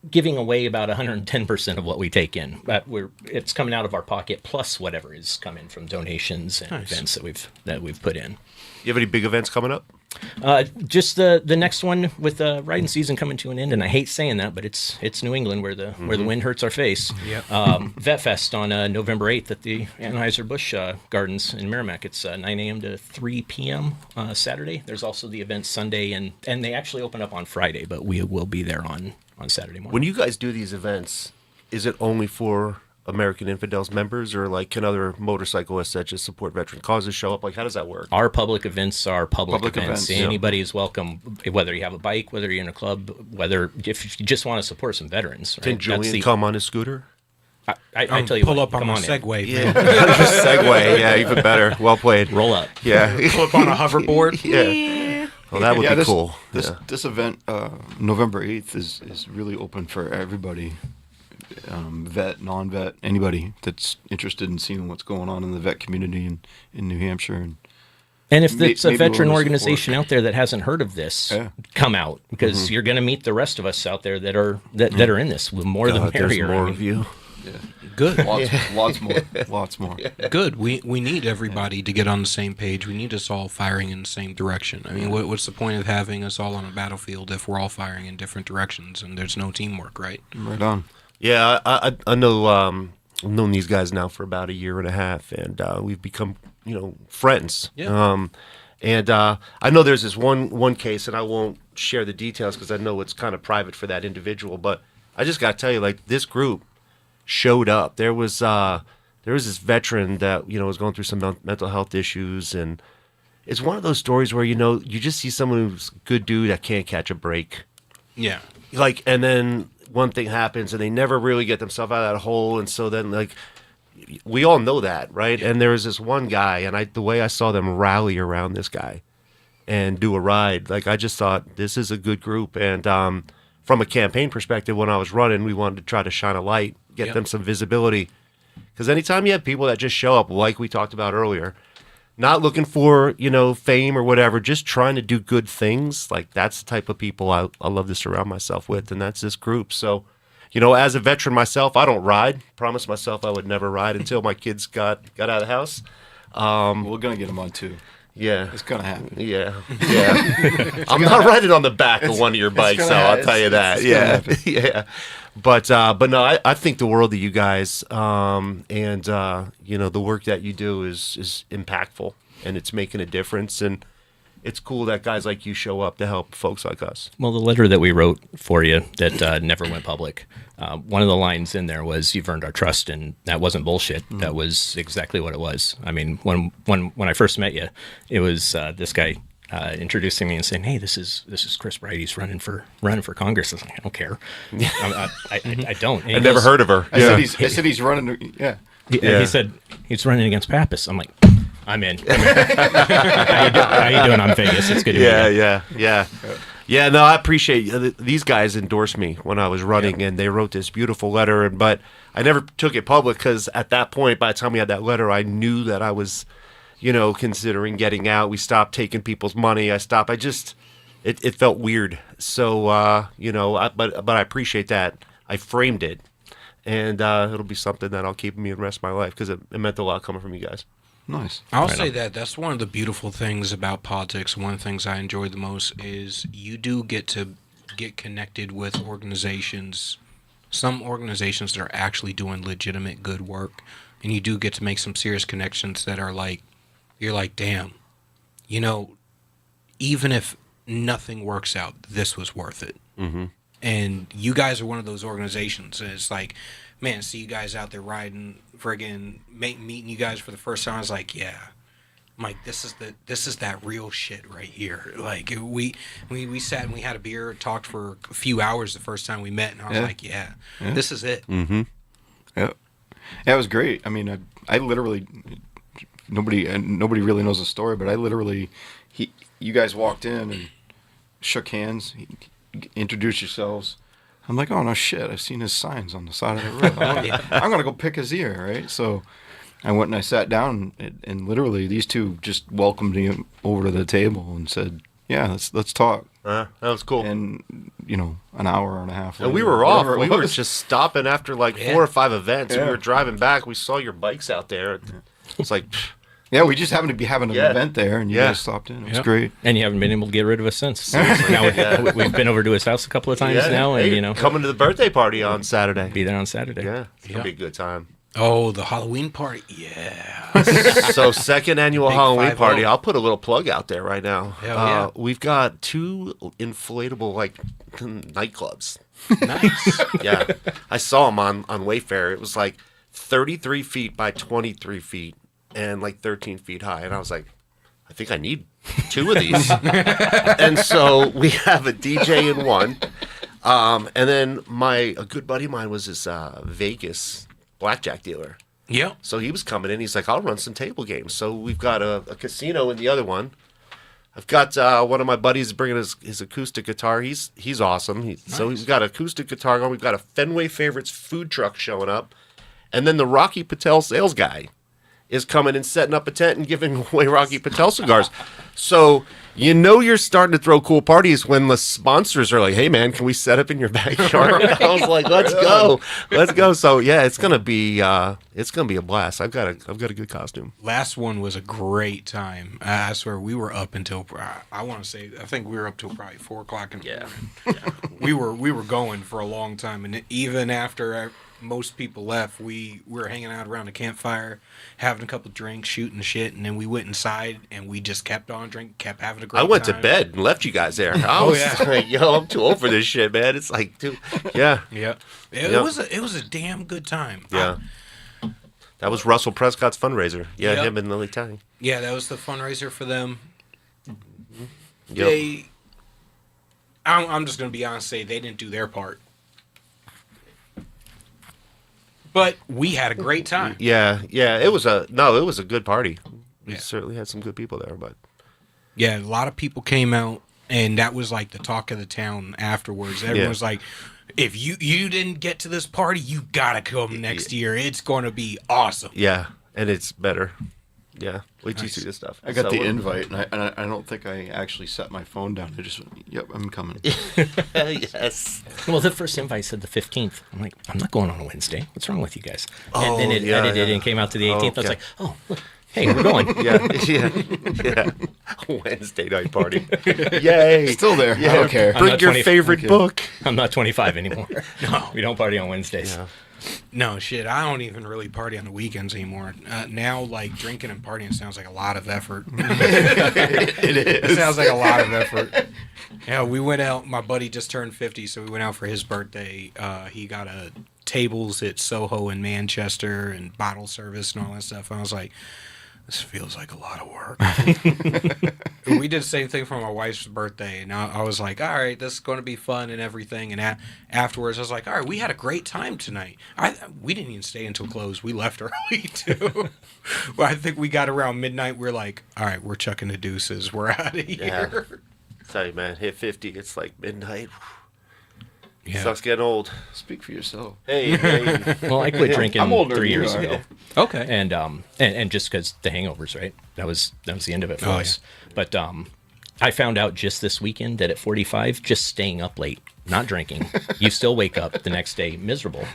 giving away about 110% of what we take in. But it's coming out of our pocket plus whatever is coming from donations and events that we've put in. You have any big events coming up? Just the next one with riding season coming to an end, and I hate saying that, but it's New England where the wind hurts our face. Yep. Vet Fest on November 8th at the Anheuser-Busch Gardens in Merrimack. It's 9 a.m. to 3 p.m. Saturday. There's also the event Sunday, and they actually open up on Friday, but we will be there on Saturday morning. When you guys do these events, is it only for American Infidels members, or like can other motorcyclists such as support veteran causes show up? Like, how does that work? Our public events are public events. yeah. Anybody is welcome, whether you have a bike, whether you're in a club, whether if you just want to support some veterans. Right? Can Julian come on his scooter? I tell you pull what, up on come my in. Segway. Yeah. Man. Segway. Yeah, even better. Well played. Roll up. Yeah. Pull up on a hoverboard. Yeah. Well, that would be cool. This event, November 8th, is really open for everybody. Vet, non-vet, anybody that's interested in seeing what's going on in the vet community in New Hampshire. And if it's a maybe veteran we'll organization out there that hasn't heard of this, come out, because you're going to meet the rest of us out there that are in this. The more the merrier. There's more of you. Good. Lots more. Lots more. Good. We need everybody to get on the same page. We need us all firing in the same direction. I mean, what's the point of having us all on a battlefield if we're all firing in different directions and there's no teamwork, right? Right on. Yeah, I know. I've known these guys now for about a year and a half, and we've become, friends. Yeah. And I know there's this one case, and I won't share the details because I know it's kind of private for that individual. But I just got to tell you, like, this group showed up. There was there was this veteran that, was going through some mental health issues, and it's one of those stories where, you just see someone who's a good dude that can't catch a break. Yeah. Like, and then one thing happens and they never really get themselves out of that hole. And so then, like, we all know that, right? Yeah. And there was this one guy, and the way I saw them rally around this guy and do a ride, like, I just thought, this is a good group. And from a campaign perspective, when I was running, we wanted to try to shine a light, get them some visibility. Because anytime you have people that just show up, like we talked about earlier, not looking for, fame or whatever, just trying to do good things, like, that's the type of people I love to surround myself with, and that's this group. So, as a veteran myself, I don't ride. Promised myself I would never ride until my kids got out of the house. We're going to get them on, too. Yeah. It's going to happen. Yeah. I'm not riding on the back of one of your bikes, so I'll tell you that. Yeah. Yeah. But no, I think the world of you guys, and the work that you do is impactful, and it's making a difference, and it's cool that guys like you show up to help folks like us. Well, the letter that we wrote for you that never went public, one of the lines in there was, "You've earned our trust," and that wasn't bullshit. Mm-hmm. That was exactly what it was. I mean, when I first met you, it was this guy introducing me and saying, "Hey, this is Chris Bright. He's running for Congress." I was like, "I don't care. I don't." I never heard of her. I said he's running. Yeah. He said he's running against Pappas. I'm like, I'm in. How you doing? I'm Vegas. It's good to meet you. Yeah, no, I appreciate these guys endorsed me when I was running, and they wrote this beautiful letter. But I never took it public because at that point, by the time we had that letter, I knew that I was, considering getting out. We stopped taking people's money. It felt weird. So, but I appreciate that. I framed it, and it'll be something that I'll keep me the rest of my life because it meant a lot coming from you guys. Nice. I'll say that's one of the beautiful things about politics. One of the things I enjoy the most is you do get to get connected with organizations, some organizations that are actually doing legitimate good work, and you do get to make some serious connections that are like, you're like, damn, even if nothing works out, this was worth it. Mm-hmm. And you guys are one of those organizations, and it's like, man, see you guys out there riding, friggin' meeting you guys for the first time. I was like, yeah, I'm like, this is that real shit right here. Like we sat and we had a beer, talked for a few hours the first time we met, and I was like, yeah, this is it. Mm-hmm. Yeah, it was great. I mean, I literally nobody really knows the story, but I literally you guys walked in and shook hands, introduced yourselves. I'm like, oh, no shit, I've seen his signs on the side of the road. I'm going to go pick his ear, right? So I went and I sat down, and literally these two just welcomed me over to the table and said, yeah, let's talk. That was cool. And, an hour and a half later. And we were off. We were just stopping after like 4 or 5 events. And we were driving back. We saw your bikes out there. It's like... Yeah, we just happened to be having an event there, and you guys stopped in. It was great. And you haven't been able to get rid of us since. So now we've been over to his house a couple of times now, and coming to the birthday party on Saturday. Be there on Saturday. Yeah, it's gonna be a good time. Oh, the Halloween party, yeah. So second annual Big Halloween 5-0. party. I'll put a little plug out there right now. Hell yeah. We've got 2 inflatable nightclubs. Nice. Yeah, I saw them on Wayfair. It was like 33 feet by 23 feet. And like 13 feet high. And I was like, I think I need 2 of these. And so we have a DJ in one. And then a good buddy of mine was this Vegas blackjack dealer. Yeah. So he was coming in. He's like, I'll run some table games. So we've got a casino in the other one. I've got one of my buddies bringing his acoustic guitar. He's awesome. Nice. So he's got an acoustic guitar going. We've got a Fenway Favorites food truck showing up. And then the Rocky Patel sales guy is coming and setting up a tent and giving away Rocky Patel cigars. So you're starting to throw cool parties when the sponsors are like, hey man, can we set up in your backyard? Right. I was like, let's go. So yeah, it's gonna be a blast. I've got a good costume. Last one was a great time. I swear we were up until I think we were up till probably 4 o'clock in the morning. Yeah. we were going for a long time, and even after most people left, we were hanging out around the campfire, having a couple drinks, shooting shit, and then we went inside and we just kept on drinking, kept having a great time. I went to bed and left you guys there. I was like, yo, I'm too old for this shit, man. It's like, dude, yeah. Yeah. It was a damn good time. Yeah. That was Russell Prescott's fundraiser. Yeah, Yep. him and Lily Tang. Yeah, that was the fundraiser for them. Yep. I'm just going to be honest, say they didn't do their part. But we had a great time. Yeah. It was a good party. We Yeah. certainly had some good people there, but Yeah, a lot of people came out, and that was like the talk of the town afterwards. Everyone was like, if you didn't get to this party, you got to come next year. It's going to be awesome. yeah, and it's better. Yeah, wait till you Nice. see this stuff. I got So the we're- invite, and I don't think I actually set my phone down. I just went, yep, I'm coming. Yes. Well, the first invite said the 15th. I'm like, I'm not going on a Wednesday. What's wrong with you guys? Oh, And then it yeah, edited yeah. and came out to the 18th. I was Okay. like, oh, look, hey, we're going. Yeah. Wednesday night party. Yay. Still there. Yeah, I don't care. Bring not your 20 favorite Okay. book. I'm not 25 anymore. No, we don't party on Wednesdays. Yeah. No, shit, I don't even really party on the weekends anymore. Now, like, drinking and partying sounds like a lot of effort. It sounds like a lot of effort. Yeah, we went out. My buddy just turned 50, so we went out for his birthday. He got a tables at Soho in Manchester and bottle service and all that stuff. And I was like, this feels like a lot of work. We did the same thing for my wife's birthday, and I was like, all right, this is going to be fun and everything. And afterwards, I was like, all right, we had a great time tonight. We didn't even stay until close. We left early, too. Well, I think we got around midnight. We're like, all right, we're chucking the deuces. We're out of here. Tell you, man, hit 50, it's like midnight. Yeah. Sucks getting old. Speak for yourself. Hey. Well, I quit drinking I'm older 3 than you years are. ago. Okay. And just because the hangovers, right? That was the end of it for Oh, us. But I found out just this weekend that at 45, just staying up late, not drinking, you still wake up the next day miserable.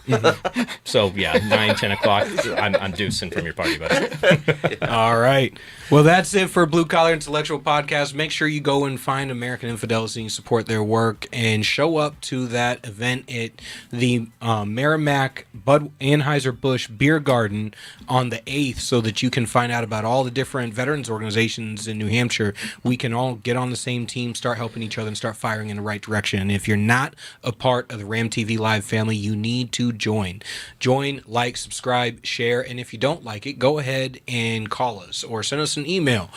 So yeah, 9, 10 o'clock, I'm deucing from your party, buddy. All right. Well, that's it for Blue Collar Intellectual Podcast. Make sure you go and find American Infidels and support their work and show up to that event at the Merrimack Anheuser-Busch Beer Garden on the 8th so that you can find out about all the different veterans organizations in New Hampshire. We can all get on the same team, start helping each other, and start firing in the right direction. And if you're not a part of the Ram TV Live family, you need to join. Join, like, subscribe, share, and if you don't like it, go ahead and call us or send us an email.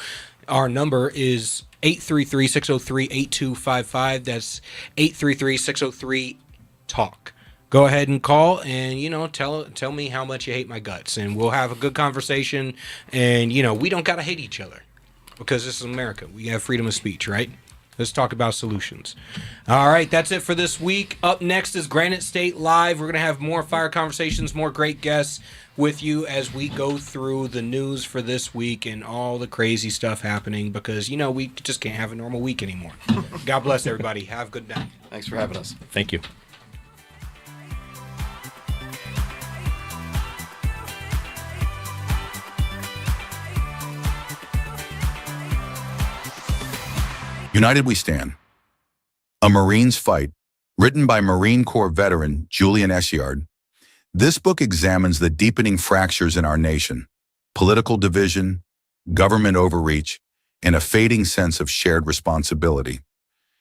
Our number is 833-603-8255. That's 833-603-TALK. Go ahead and call and, tell me how much you hate my guts, and we'll have a good conversation. And, we don't got to hate each other because this is America. We have freedom of speech, right? Let's talk about solutions. All right, that's it for this week. Up next is Granite State Live. We're going to have more fire conversations, more great guests with you as we go through the news for this week and all the crazy stuff happening because, we just can't have a normal week anymore. God bless everybody. Have a good night. Thanks for having us. Thank you. United We Stand. A Marine's Fight, written by Marine Corps veteran Julian Eschyard. This book examines the deepening fractures in our nation, political division, government overreach, and a fading sense of shared responsibility,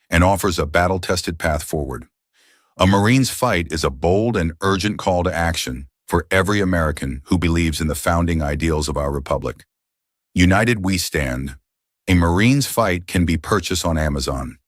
and offers a battle-tested path forward. A Marine's Fight is a bold and urgent call to action for every American who believes in the founding ideals of our republic. United We Stand. A Marine's Fight can be purchased on Amazon.